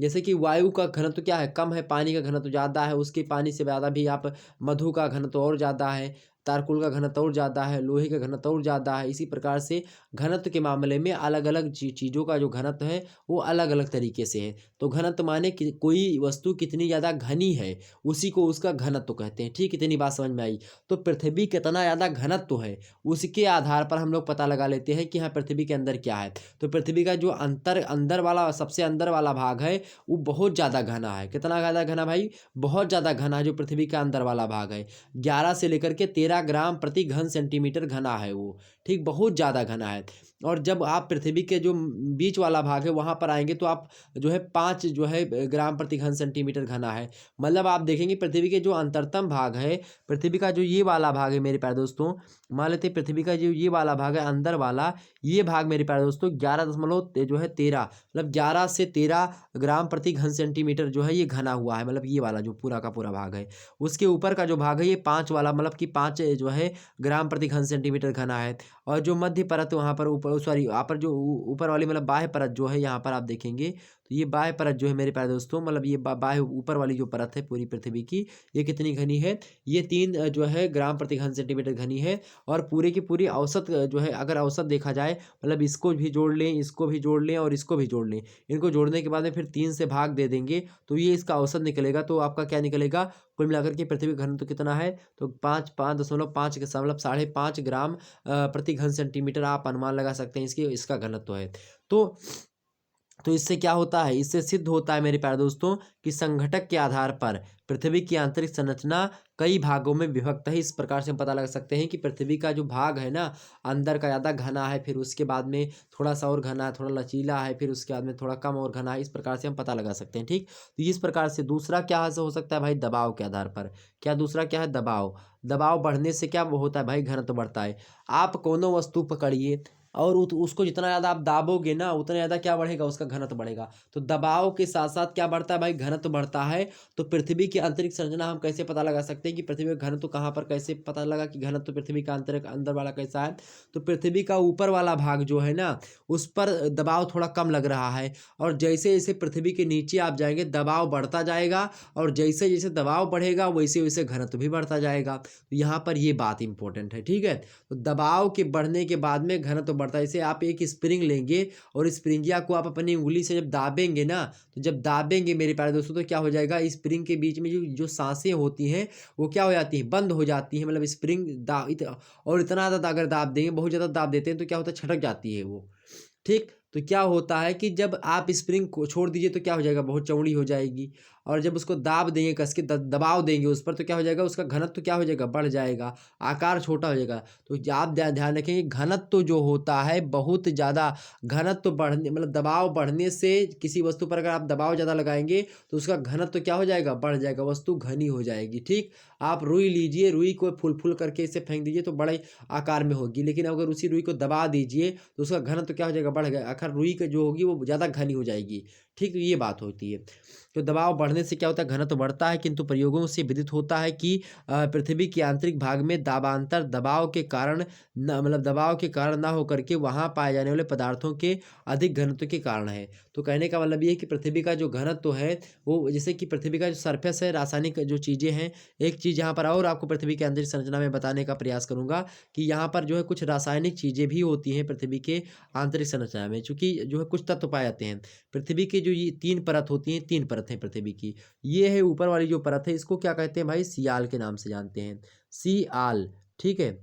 जैसे कि वायु का घनत्व क्या है कम है, पानी का घनत्व ज़्यादा है, उसके पानी से ज़्यादा भी आप मधु का घनत्व और ज़्यादा है, तारकोल का घनत्व और ज़्यादा है, लोहे का घनत्व और ज़्यादा है। इसी प्रकार से घनत्व के मामले में अलग अलग चीज़ों का जो घनत्व है वो अलग अलग तरीके से है। तो घनत्व माने कि कोई वस्तु कितनी ज़्यादा घनी है उसी को उसका घनत्व कहते हैं। ठीक, इतनी बात समझ में आई। तो पृथ्वी कितना ज़्यादा घनत्व है उसके आधार पर हम लोग पता लगा लेते हैं कि हाँ पृथ्वी के अंदर क्या है। तो पृथ्वी का जो अंदर वाला सबसे अंदर वाला भाग है वो बहुत ज़्यादा घना है। कितना ज़्यादा घना भाई, बहुत ज़्यादा घना है जो पृथ्वी का अंदर वाला भाग है। 11 से लेकर के 13 ग्राम प्रति घन सेंटीमीटर घना है वो। ठीक, बहुत ज़्यादा घना है। और जब आप पृथ्वी के जो बीच वाला भाग है वहाँ पर आएंगे तो आप जो है 5 जो है ग्राम प्रति घन सेंटीमीटर घना है। मतलब आप देखेंगे पृथ्वी के जो अंतरतम भाग है, पृथ्वी का जो ये वाला भाग है मेरे प्यारे दोस्तों, मान लेते हैं पृथ्वी का जो ये वाला भाग है अंदर वाला, ये भाग मेरे प्यारे दोस्तों 11.13 मतलब 11 से 13 ग्राम प्रति घन सेंटीमीटर जो है ये घना हुआ है। मतलब ये वाला जो पूरा का पूरा भाग है, उसके ऊपर का जो भाग है ये 5 वाला मतलब कि 5 जो है ग्राम प्रति घन सेंटीमीटर घना है। और जो मध्य परत वहाँ पर ऊपर सॉरी यहाँ पर जो ऊपर वाली मतलब बाह्य परत जो है यहाँ पर आप देखेंगे तो ये बाह्य परत जो है मेरे प्यारे दोस्तों, मतलब ये बाह्य ऊपर वाली जो परत है पूरी पृथ्वी की, ये कितनी घनी है, ये 3 जो है ग्राम प्रति घन सेंटीमीटर घनी है। और पूरे की पूरी औसत जो है अगर औसत देखा जाए मतलब इसको भी जोड़ लें, इसको भी जोड़ लें और इसको भी जोड़ लें, इनको जोड़ने के बाद में फिर 3 से भाग दे देंगे तो ये इसका औसत निकलेगा। तो आपका क्या निकलेगा, कुल मिलाकर के पृथ्वी का घनत्व कितना है तो 5.5 के मतलब 5.5 ग्राम प्रति घन सेंटीमीटर आप अनुमान लगा सकते हैं इसका घनत्व है। तो इससे क्या होता है, इससे सिद्ध होता है मेरे प्यारे दोस्तों कि संघटक के आधार पर पृथ्वी की आंतरिक संरचना कई भागों में विभक्त है। इस प्रकार से हम पता लगा सकते हैं कि पृथ्वी का जो भाग है ना अंदर का ज़्यादा घना है, फिर उसके बाद में थोड़ा सा और घना है, थोड़ा लचीला है, फिर उसके बाद में थोड़ा कम और घना है। इस प्रकार से हम पता लगा सकते हैं। ठीक, तो इस प्रकार से दूसरा क्या हो सकता है भाई, दबाव के आधार पर। क्या दूसरा क्या है, दबाव। दबाव बढ़ने से क्या होता है भाई, घनत्व बढ़ता है। आप कोनो वस्तु पकड़िए और उसको जितना ज़्यादा आप दाबोगे ना उतना ज़्यादा क्या बढ़ेगा, उसका घनत्व बढ़ेगा। तो दबाव के साथ साथ क्या बढ़ता है भाई, घनत्व बढ़ता है। तो पृथ्वी की आंतरिक संरचना हम कैसे पता लगा सकते हैं कि पृथ्वी का घनत्व कहाँ पर, कैसे पता लगा कि घनत्व पृथ्वी का अंदर वाला कैसा है। तो पृथ्वी का ऊपर वाला भाग जो है ना उस पर दबाव थोड़ा कम लग रहा है, और जैसे जैसे पृथ्वी के नीचे आप जाएंगे दबाव बढ़ता जाएगा, और जैसे जैसे दबाव बढ़ेगा वैसे वैसे घनत्व भी बढ़ता जाएगा। तो यहाँ पर ये बात इंपॉर्टेंट है। ठीक है, तो दबाव के बढ़ने के बाद में घनत्व बढ़ता है। जैसे आप एक स्प्रिंग लेंगे और स्प्रिंगिया को आप अपनी उंगली से जब दाबेंगे ना, तो जब दाबेंगे मेरे प्यारे दोस्तों तो क्या हो जाएगा, स्प्रिंग के बीच में जो सांसें होती हैं वो क्या हो जाती हैं, बंद हो जाती हैं। मतलब स्प्रिंग और इतना ज़्यादा अगर दाब देंगे, बहुत ज़्यादा दाब देते हैं तो क्या होता है, छटक जाती है वो। ठीक, तो क्या होता है कि जब आप स्प्रिंग को छोड़ दीजिए तो क्या हो जाएगा, बहुत चौड़ी हो जाएगी। और जब उसको दाब देंगे, कस के दबाव देंगे उस पर, तो क्या हो जाएगा, उसका घनत्व क्या हो जाएगा, बढ़ जाएगा, आकार छोटा हो जाएगा। तो आप ध्यान रखेंगे, घनत्व जो होता है बहुत ज़्यादा, घनत्व बढ़ने मतलब दबाव बढ़ने से किसी वस्तु पर अगर आप दबाव ज़्यादा लगाएंगे तो उसका घनत्व क्या हो जाएगा, बढ़ जाएगा, वस्तु घनी हो जाएगी। ठीक, आप रुई लीजिए, रुई को फूल फूल करके इसे फेंक दीजिए तो बड़े आकार में होगी, लेकिन अगर उसी रुई को दबा दीजिए तो उसका घनत्व क्या हो जाएगा, बढ़ गया, आखिर रुई का जो होगी वो ज़्यादा घनी हो जाएगी। ठीक, ये बात होती है। तो दबाव बढ़ने से क्या होता है, घनत्व बढ़ता है, किंतु प्रयोगों से विदित होता है कि पृथ्वी के आंतरिक भाग में दाबांतर दबाव के कारण न मतलब दबाव के कारण ना होकर के वहाँ पाए जाने वाले पदार्थों के अधिक घनत्व के कारण है। तो कहने का मतलब ये है कि पृथ्वी का जो घनत्व है वो, जैसे कि पृथ्वी का जो सरफेस है, रासायनिक जो चीज़ें हैं, एक चीज़ यहाँ पर और आपको पृथ्वी के आंतरिक संरचना में बताने का प्रयास करूँगा कि यहाँ पर जो है कुछ रासायनिक चीज़ें भी होती हैं पृथ्वी के आंतरिक संरचना में, चूँकि जो है कुछ तत्व पाए जाते हैं। पृथ्वी की जो ये 3 परत होती हैं, 3 परत हैं पृथ्वी की। ये है ऊपर वाली जो परत है, इसको क्या कहते हैं भाई, सियाल के नाम से जानते हैं, सियाल। ठीक है,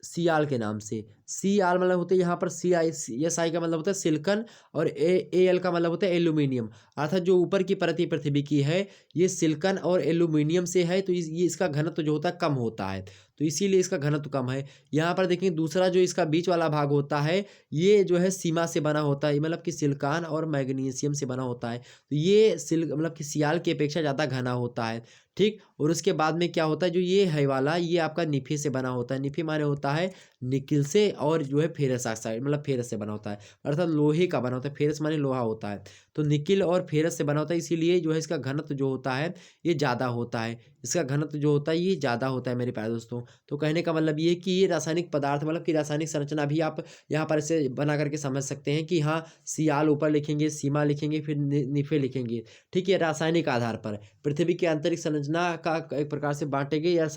सियाल के नाम से। सियाल मतलब होता है यहाँ पर CI का मतलब होता है सिलिकॉन, और AL का मतलब होता है एल्यूमीनियम। अर्थात जो ऊपर की परत पृथ्वी की है ये सिलिकॉन और एल्यूमीनियम से है, तो ये इसका घनत्व जो होता है कम होता है, तो इसीलिए इसका घनत्व कम है। यहाँ पर देखें दूसरा जो इसका बीच वाला भाग होता है ये जो है सीमा से बना होता है, मतलब कि सिलिकॉन और मैग्नीशियम से बना होता है, तो ये मतलब कि सियाल की अपेक्षा ज़्यादा घना होता है। ठीक, और उसके बाद में क्या होता है, जो ये है वाला, ये आपका निफे से बना होता है। निफे माने होता है निकिल से, और जो है फेरस ऑक्साइड मतलब फेरस से बना होता है, अर्थात लोहे का बना होता है, फेरस माने लोहा होता है, तो निकिल और फेरस से बना होता है, इसीलिए जो है इसका घनत्व जो होता है ये ज़्यादा होता है, इसका घनत्व जो होता है ये ज़्यादा होता है मेरे प्यारे दोस्तों। तो कहने का मतलब ये है कि ये रासायनिक पदार्थ मतलब कि रासायनिक संरचना भी आप यहाँ पर इसे बना करके समझ सकते हैं कि हाँ, सियाल ऊपर लिखेंगे, सीमा लिखेंगे, फिर निफे लिखेंगे। ठीक है, रासायनिक आधार पर पृथ्वी की आंतरिक संरचना का एक प्रकार से बांटेंगे, या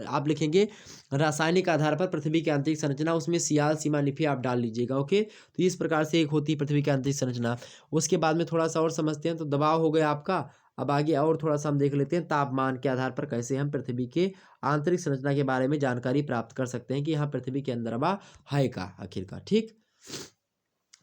आप लिखेंगे रासायनिक आधार पर पृथ्वी की आंतरिक संरचना, उसमें सियाल, सीमा, निफे आप डाल लीजिएगा। ओके, तो इस प्रकार से एक होती है पृथ्वी की आंतरिक संरचना। उसके बाद में थोड़ा सा और समझते हैं, तो दबाव हो गया आपका। अब आगे और थोड़ा सा हम देख लेते हैं तापमान के आधार पर कैसे हम पृथ्वी के आंतरिक संरचना के बारे में जानकारी प्राप्त कर सकते हैं कि यहाँ पृथ्वी के अंदर हवा है का आखिरकार। ठीक,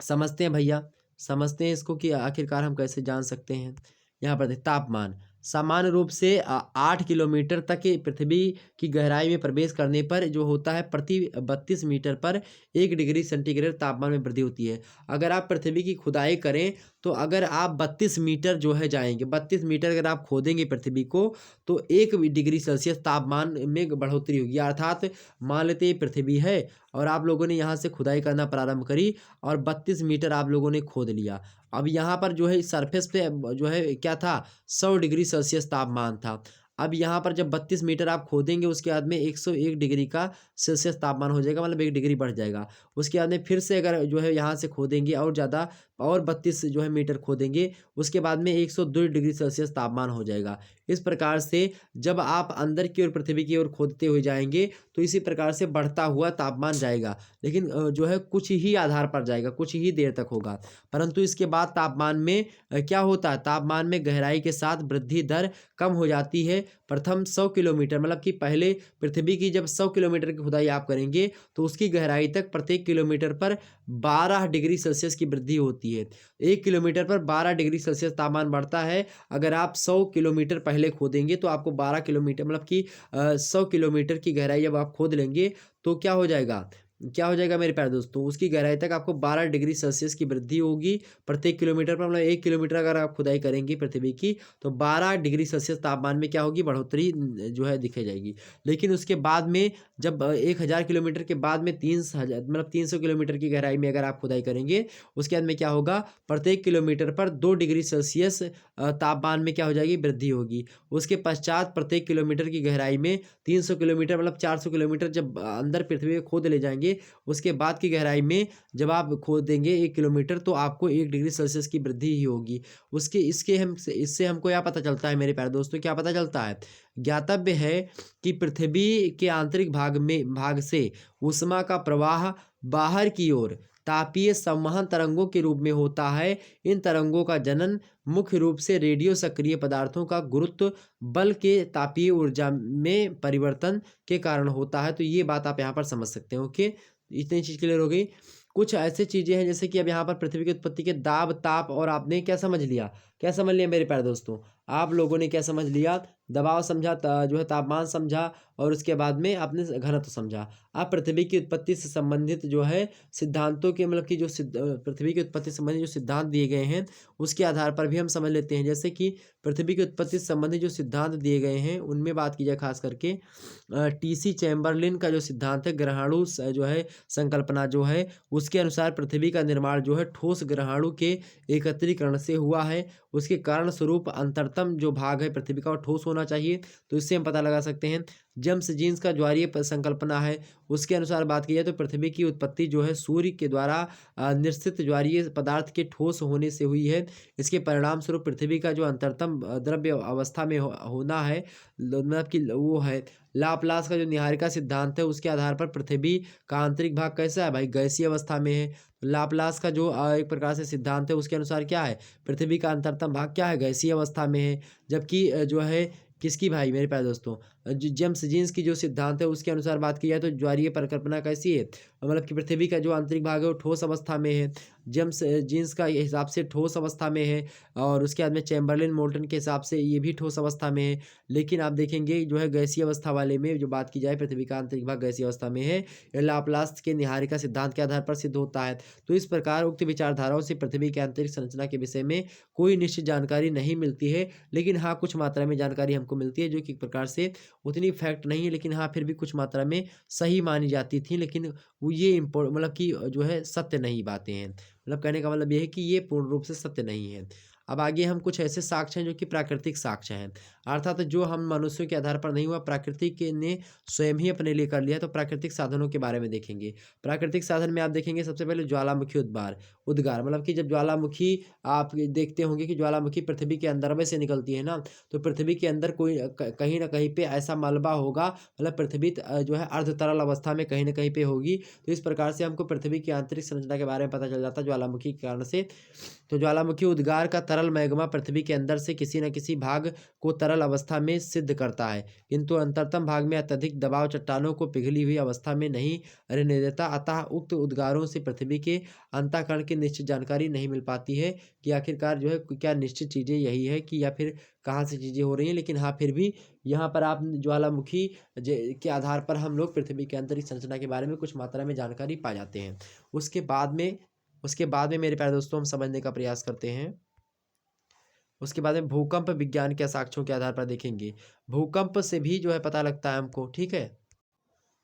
समझते हैं भैया, समझते हैं इसको कि आखिरकार हम कैसे जान सकते हैं। यहाँ पर तापमान सामान्य रूप से 8 किलोमीटर तक की पृथ्वी की गहराई में प्रवेश करने पर जो होता है प्रति 32 मीटर पर 1 डिग्री सेंटीग्रेड तापमान में वृद्धि होती है। अगर आप पृथ्वी की खुदाई करें तो अगर आप 32 मीटर जो है जाएंगे, 32 मीटर अगर आप खोदेंगे पृथ्वी को, तो 1 डिग्री सेल्सियस तापमान में बढ़ोतरी होगी। अर्थात मान लेते हैं पृथ्वी है और आप लोगों ने यहाँ से खुदाई करना प्रारंभ करी और 32 मीटर आप लोगों ने खोद लिया। अब यहाँ पर जो है सरफेस पे जो है क्या था, 100 डिग्री सेल्सियस तापमान था। अब यहाँ पर जब 32 मीटर आप खोदेंगे उसके बाद में 101 डिग्री का सेल्सियस तापमान हो जाएगा, मतलब 1 डिग्री बढ़ जाएगा। उसके बाद में फिर से अगर जो है यहाँ से खोदेंगे और ज़्यादा, और 32 जो है मीटर खोदेंगे, उसके बाद में 102 डिग्री सेल्सियस तापमान हो जाएगा। इस प्रकार से जब आप अंदर की ओर पृथ्वी की ओर खोदते हुए जाएंगे तो इसी प्रकार से बढ़ता हुआ तापमान जाएगा, लेकिन जो है कुछ ही आधार पर जाएगा, कुछ ही देर तक होगा। परंतु इसके बाद तापमान में क्या होता है, तापमान में गहराई के साथ वृद्धि दर कम हो जाती है। प्रथम 100 किलोमीटर मतलब कि पहले पृथ्वी की जब 100 किलोमीटर की खुदाई आप करेंगे तो उसकी गहराई तक प्रत्येक किलोमीटर पर 12 डिग्री सेल्सियस की वृद्धि होती है। 1 किलोमीटर पर 12 डिग्री सेल्सियस तापमान बढ़ता है। अगर आप 100 किलोमीटर पहले खोदेंगे तो आपको 12 किलोमीटर मतलब कि 100 किलोमीटर की गहराई जब आप खोद लेंगे तो क्या हो जाएगा, क्या हो जाएगा मेरे प्यारे दोस्तों, उसकी गहराई तक आपको 12 डिग्री सेल्सियस की वृद्धि होगी प्रत्येक किलोमीटर पर। मतलब 1 किलोमीटर अगर आप खुदाई करेंगे पृथ्वी की तो 12 डिग्री सेल्सियस तापमान में क्या होगी, बढ़ोतरी जो है दिखे जाएगी। लेकिन उसके बाद में जब 1000 किलोमीटर के बाद में 3000 मतलब 300 किलोमीटर की गहराई में अगर आप खुदाई करेंगे, उसके बाद में क्या होगा, प्रत्येक किलोमीटर पर 2 डिग्री सेल्सियस तापमान में क्या हो जाएगी, वृद्धि होगी। उसके पश्चात प्रत्येक किलोमीटर की गहराई में 300 किलोमीटर मतलब 400 किलोमीटर जब अंदर पृथ्वी में खोद ले जाएंगे, उसके बाद की गहराई में जब आप खोदेंगे 1 किलोमीटर तो आपको 1 डिग्री सेल्सियस की वृद्धि ही होगी। इससे हमको क्या पता चलता है मेरे प्यारे दोस्तों, क्या पता चलता है, ज्ञातव्य है कि पृथ्वी के आंतरिक भाग से ऊष्मा का प्रवाह बाहर की ओर तापीय संवहन तरंगों के रूप में होता है। इन तरंगों का जनन मुख्य रूप से रेडियो सक्रिय पदार्थों का गुरुत्व बल के तापीय ऊर्जा में परिवर्तन के कारण होता है। तो ये बात आप यहाँ पर समझ सकते हो। ओके, इतनी चीज़ क्लियर हो गई। कुछ ऐसे चीज़ें हैं जैसे कि अब यहाँ पर पृथ्वी की उत्पत्ति के दाब, ताप और आपने क्या समझ लिया? क्या समझ लिया मेरे प्यारे दोस्तों? आप लोगों ने क्या समझ लिया? दबाव समझा, जो है तापमान समझा और उसके बाद में आपने घनत्व समझा। आप पृथ्वी की उत्पत्ति से संबंधित जो है सिद्धांतों के मतलब कि जो पृथ्वी की उत्पत्ति से संबंधित जो सिद्धांत दिए गए हैं, उसके आधार पर भी हम समझ लेते हैं। जैसे कि पृथ्वी की उत्पत्ति से संबंधित जो सिद्धांत दिए गए हैं, उनमें बात की जाए खास करके टीसी चैम्बरलिन का जो सिद्धांत है, ग्रहाणु जो है संकल्पना जो है, उसके अनुसार पृथ्वी का निर्माण जो है ठोस ग्रहाणु के एकत्रीकरण से हुआ है। उसके कारण स्वरूप अंतरतम जो भाग है पृथ्वी का वो ठोस होना चाहिए। तो इससे हम पता लगा सकते हैं। जेम्स जीन्स का ज्वारीय संकल्पना है, उसके अनुसार बात की जाए तो पृथ्वी की उत्पत्ति जो है सूर्य के द्वारा निश्चित ज्वारीय पदार्थ के ठोस होने से हुई है। इसके परिणाम स्वरूप पृथ्वी का जो अंतरतम द्रव्य अवस्था में होना है, मतलब कि वो है लाप्लास का जो निहारिका सिद्धांत है, उसके आधार पर पृथ्वी का आंतरिक भाग कैसा है भाई? गैसीय अवस्था में है। लाप्लास का जो एक प्रकार से सिद्धांत है, उसके अनुसार क्या है? पृथ्वी का अंतरतम भाग क्या है? गैसीय अवस्था में है। जबकि जो है किसकी भाई मेरे प्यारे दोस्तों, जेम्स जीन्स की जो सिद्धांत है उसके अनुसार बात की जाए तो ज्वारीय परिकल्पना कैसी है? मतलब कि पृथ्वी का जो आंतरिक भाग है वो ठोस अवस्था में है। जेम्स जीन्स का हिसाब से ठोस अवस्था में है और उसके बाद में चैम्बरलिन मोल्टन के हिसाब से ये भी ठोस अवस्था में है। लेकिन आप देखेंगे जो है गैसीय अवस्था वाले में जो बात की जाए पृथ्वी का आंतरिक भाग गैसीय अवस्था में है। यह लाप्लास के निहारिका सिद्धांत के आधार पर सिद्ध होता है। तो इस प्रकार उक्त विचारधाराओं से पृथ्वी के आंतरिक संरचना के विषय में कोई निश्चित जानकारी नहीं मिलती है, लेकिन हाँ कुछ मात्रा में जानकारी हमको मिलती है जो कि एक प्रकार से उतनी फैक्ट नहीं है, लेकिन हाँ फिर भी कुछ मात्रा में सही मानी जाती थी। लेकिन वो ये मतलब कि जो है सत्य नहीं बातें हैं। मतलब कहने का मतलब ये है कि ये पूर्ण रूप से सत्य नहीं है। अब आगे हम कुछ ऐसे साक्ष्य हैं जो कि प्राकृतिक साक्ष्य हैं, अर्थात जो हम मनुष्यों के आधार पर नहीं हुआ, प्रकृति के ने स्वयं ही अपने लिए कर लिया। तो प्राकृतिक साधनों के बारे में देखेंगे। प्राकृतिक साधन में आप देखेंगे सबसे पहले ज्वालामुखी उद्गार, मतलब कि जब ज्वालामुखी आप देखते होंगे कि ज्वालामुखी पृथ्वी के अंदर में से निकलती है ना, तो पृथ्वी के अंदर कोई कहीं ना कहीं पे ऐसा मलबा होगा, मतलब पृथ्वी जो है अर्ध तरल अवस्था में कहीं ना कहीं पे होगी। तो इस प्रकार से हमको पृथ्वी की आंतरिक संरचना के बारे में पता चल जाता है ज्वालामुखी के कारण से। तो ज्वालामुखी उद्गार का तरल मैग्मा पृथ्वी के अंदर से किसी न किसी भाग को तरल अवस्था में सिद्ध करता है, किंतु अंतरतम भाग में अत्यधिक दबाव चट्टानों को पिघली हुई अवस्था में नहीं रहने देता। अतः उक्त उद्गारों से पृथ्वी के अंतःकरण की निश्चित जानकारी नहीं मिल पाती है कि आखिरकार जो है क्या निश्चित चीज़ें यही है कि या फिर कहाँ से चीज़ें हो रही हैं। लेकिन हाँ फिर भी यहाँ पर आप ज्वालामुखी के आधार पर हम लोग पृथ्वी के आंतरिक संरचना के बारे में कुछ मात्रा में जानकारी पा जाते हैं। उसके बाद में मेरे प्यारे दोस्तों हम समझने का प्रयास करते हैं। उसके बाद में भूकंप विज्ञान के साक्ष्यों के आधार पर देखेंगे। भूकंप से भी जो है पता लगता है हमको, ठीक है।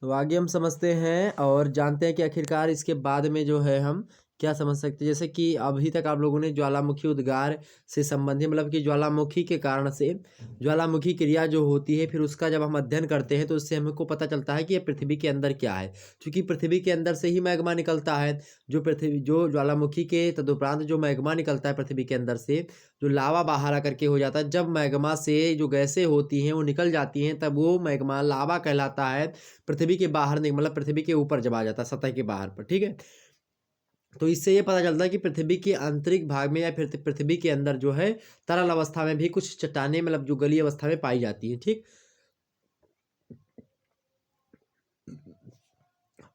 तो आगे हम समझते हैं और जानते हैं कि आखिरकार इसके बाद में जो है हम क्या समझ सकते हैं। जैसे कि अभी तक आप लोगों ने ज्वालामुखी उद्गार से संबंधित, मतलब कि ज्वालामुखी के कारण से ज्वालामुखी क्रिया जो होती है, फिर उसका जब हम अध्ययन करते हैं तो उससे हमको पता चलता है कि ये पृथ्वी के अंदर क्या है। क्योंकि पृथ्वी के अंदर से ही मैग्मा निकलता है। जो ज्वालामुखी के तदुपरांत जो मैग्मा निकलता है पृथ्वी के अंदर से, जो लावा बाहर आकर के हो जाता है, जब मैग्मा से जो गैसें होती हैं वो निकल जाती हैं, तब वो मैग्मा लावा कहलाता है। पृथ्वी के बाहर नहीं, मतलब पृथ्वी के ऊपर जब आ जाता है सतह के बाहर पर, ठीक है। तो इससे ये पता चलता है कि पृथ्वी के आंतरिक भाग में या फिर पृथ्वी के अंदर जो है तरल अवस्था में भी कुछ चट्टानें, मतलब जो गली अवस्था में पाई जाती है, ठीक।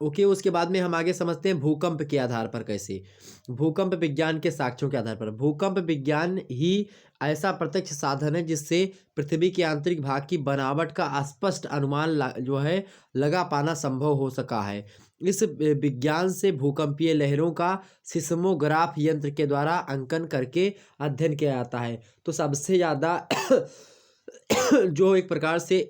ओके, उसके बाद में हम आगे समझते हैं भूकंप के आधार पर कैसे। भूकंप विज्ञान के साक्ष्यों के आधार पर भूकंप विज्ञान ही ऐसा प्रत्यक्ष साधन है जिससे पृथ्वी के आंतरिक भाग की बनावट का स्पष्ट अनुमान जो है लगा पाना संभव हो सका है। इस विज्ञान से भूकंपीय लहरों का सिस्मोग्राफ यंत्र के द्वारा अंकन करके अध्ययन किया जाता है। तो सबसे ज़्यादा जो एक प्रकार से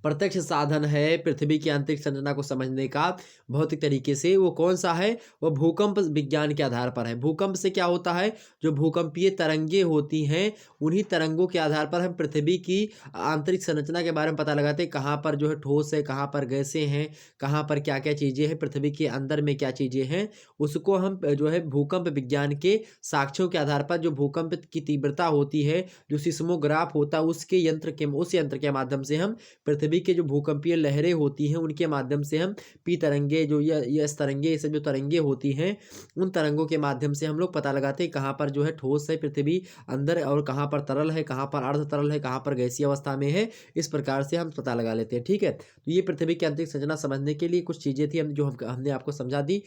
प्रत्यक्ष साधन है पृथ्वी की आंतरिक संरचना को समझने का भौतिक तरीके से, वो कौन सा है? वो भूकंप विज्ञान के आधार पर है। भूकंप से क्या होता है? जो भूकंपीय तरंगे होती हैं, उन्हीं तरंगों के आधार पर हम पृथ्वी की आंतरिक संरचना के बारे में पता लगाते हैं। कहाँ पर जो है ठोस है, कहाँ पर गैसें हैं, कहाँ पर क्या क्या चीज़ें हैं, पृथ्वी के अंदर में क्या चीज़ें हैं, उसको हम जो है भूकंप विज्ञान के साक्ष्यों के आधार पर, जो भूकंप की तीव्रता होती है, जो सिस्मोग्राफ होता है, उस यंत्र के माध्यम से हम पृथ्वी के जो भूकंपीय लहरें होती हैं उनके माध्यम से हम पी तरंगे जो ये एस तरंगे, ये सब जो तरंगे होती हैं उन तरंगों के माध्यम से हम लोग पता लगाते हैं कहाँ पर जो है ठोस है पृथ्वी अंदर और कहाँ पर तरल है, कहाँ पर अर्ध तरल है, कहाँ पर गैसीय अवस्था में है। इस प्रकार से हम पता लगा लेते हैं। ठीक है, तो ये पृथ्वी की आंतरिक संरचना समझने के लिए कुछ चीज़ें थी हमने आपको समझा दी।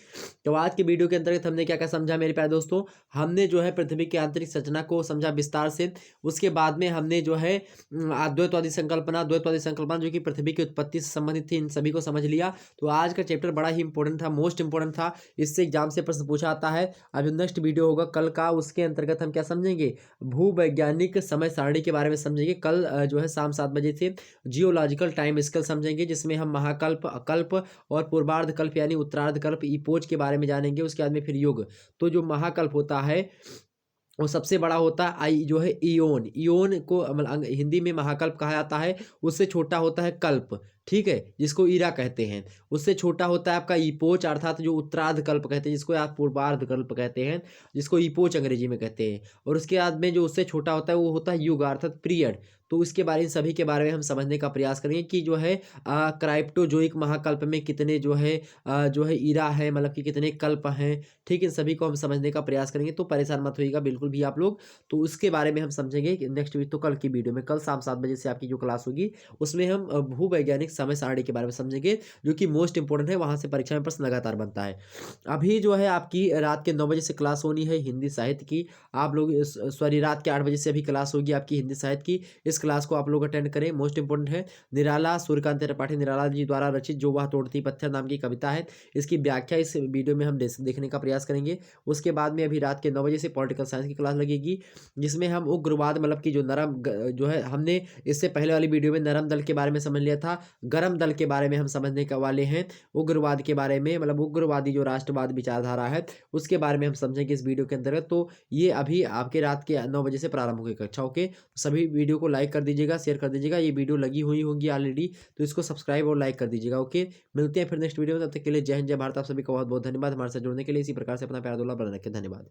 तो आज की वीडियो के अंतर्गत हमने क्या क्या समझा मेरे प्यारे दोस्तों, हमने जो है पृथ्वी की आंतरिक संरचना को समझा विस्तार से। उसके बाद में हमने जो है द्वैतवादी संकल्पना जो कि पृथ्वी की उत्पत्ति से संबंधित थी, इन सभी को समझ लिया। तो आज का चैप्टर बड़ा ही इंपॉर्टेंट था, मोस्ट इंपॉर्टेंट था, इससे एग्जाम से प्रश्न पूछा आता है। अब जो नेक्स्ट वीडियो होगा कल का, उसके अंतर्गत हम क्या समझेंगे, भूवैज्ञानिक समय सारणी के बारे में समझेंगे। कल जो है शाम 7 बजे से जियोलॉजिकल टाइम स्केल समझेंगे, जिसमें हम महाकल्प, अकल्प और पूर्वार्ध कल्प यानी उत्तरार्ध कल्प, इपोज के बारे में जानेंगे। उसके बाद में फिर युग। तो जो महाकल्प होता है वो सबसे बड़ा होता है आई जो है इयोन, इयोन को मतलब हिंदी में महाकल्प कहा जाता है। उससे छोटा होता है कल्प, ठीक है, जिसको ईरा कहते हैं। उससे छोटा होता है आपका इपोच, अर्थात जो उत्तरार्ध कल्प कहते हैं, जिसको आप पूर्वार्ध कल्प कहते हैं, जिसको इपोच अंग्रेजी में कहते हैं। और उसके बाद में जो उससे छोटा होता है वो होता है युग अर्थात पीरियड। तो इसके बारे में सभी के बारे में हम समझने का प्रयास करेंगे कि जो है क्राइप्टोजोइक महाकल्प में कितने जो है ईरा है, मतलब कि कितने कल्प हैं। ठीक है, सभी को हम समझने का प्रयास करेंगे, तो परेशान मत होइएगा बिल्कुल भी आप लोग। तो उसके बारे में हम समझेंगे नेक्स्ट वीक, तो कल की वीडियो में, कल शाम 7 बजे से आपकी जो क्लास होगी उसमें हम भूवैज्ञानिक समय सारणी के बारे में समझेंगे, जो कि मोस्ट इंपॉर्टेंट है। वहां से परीक्षा में प्रश्न लगातार बनता है। अभी जो है आपकी रात के 9 बजे से क्लास होनी है हिंदी साहित्य की। आप लोग सॉरी, रात के 8 बजे से अभी क्लास होगी आपकी हिंदी साहित्य की। इस क्लास को आप लोग अटेंड करें, मोस्ट इंपॉर्टेंट है। निराला, सूर्यकांत त्रिपाठी निराला जी द्वारा रचित जो वह तोड़ती पत्थर नाम की कविता है, इसकी व्याख्या इस वीडियो में हम देखने का प्रयास करेंगे। उसके बाद में अभी रात के 9 बजे से पॉलिटिकल साइंस की क्लास लगेगी, जिसमें हम उग्रवाद मतलब कि जो जो है, हमने इससे पहले वाली वीडियो में नरम दल के बारे में समझ लिया था, गरम दल के बारे में हम समझने का वाले हैं। उग्रवाद के बारे में, मतलब उग्रवादी जो राष्ट्रवाद विचारधारा है उसके बारे में हम समझेंगे इस वीडियो के अंतर्गत। तो ये अभी आपके रात के 9 बजे से प्रारंभ होगी कक्षा। ओके, तो सभी वीडियो को लाइक कर दीजिएगा, शेयर कर दीजिएगा। ये वीडियो लगी हुई होंगी ऑलरेडी, तो इसको सब्सक्राइब और लाइक कर दीजिएगा। ओके, मिलते हैं फिर नेक्स्ट वीडियो में, तब तक के लिए जय हिंद जय भारत। आप सभी का बहुत बहुत धन्यवाद हमारे साथ जुड़ने के लिए। इसी प्रकार से अपना प्यार दुलार बनाए रखें। धन्यवाद।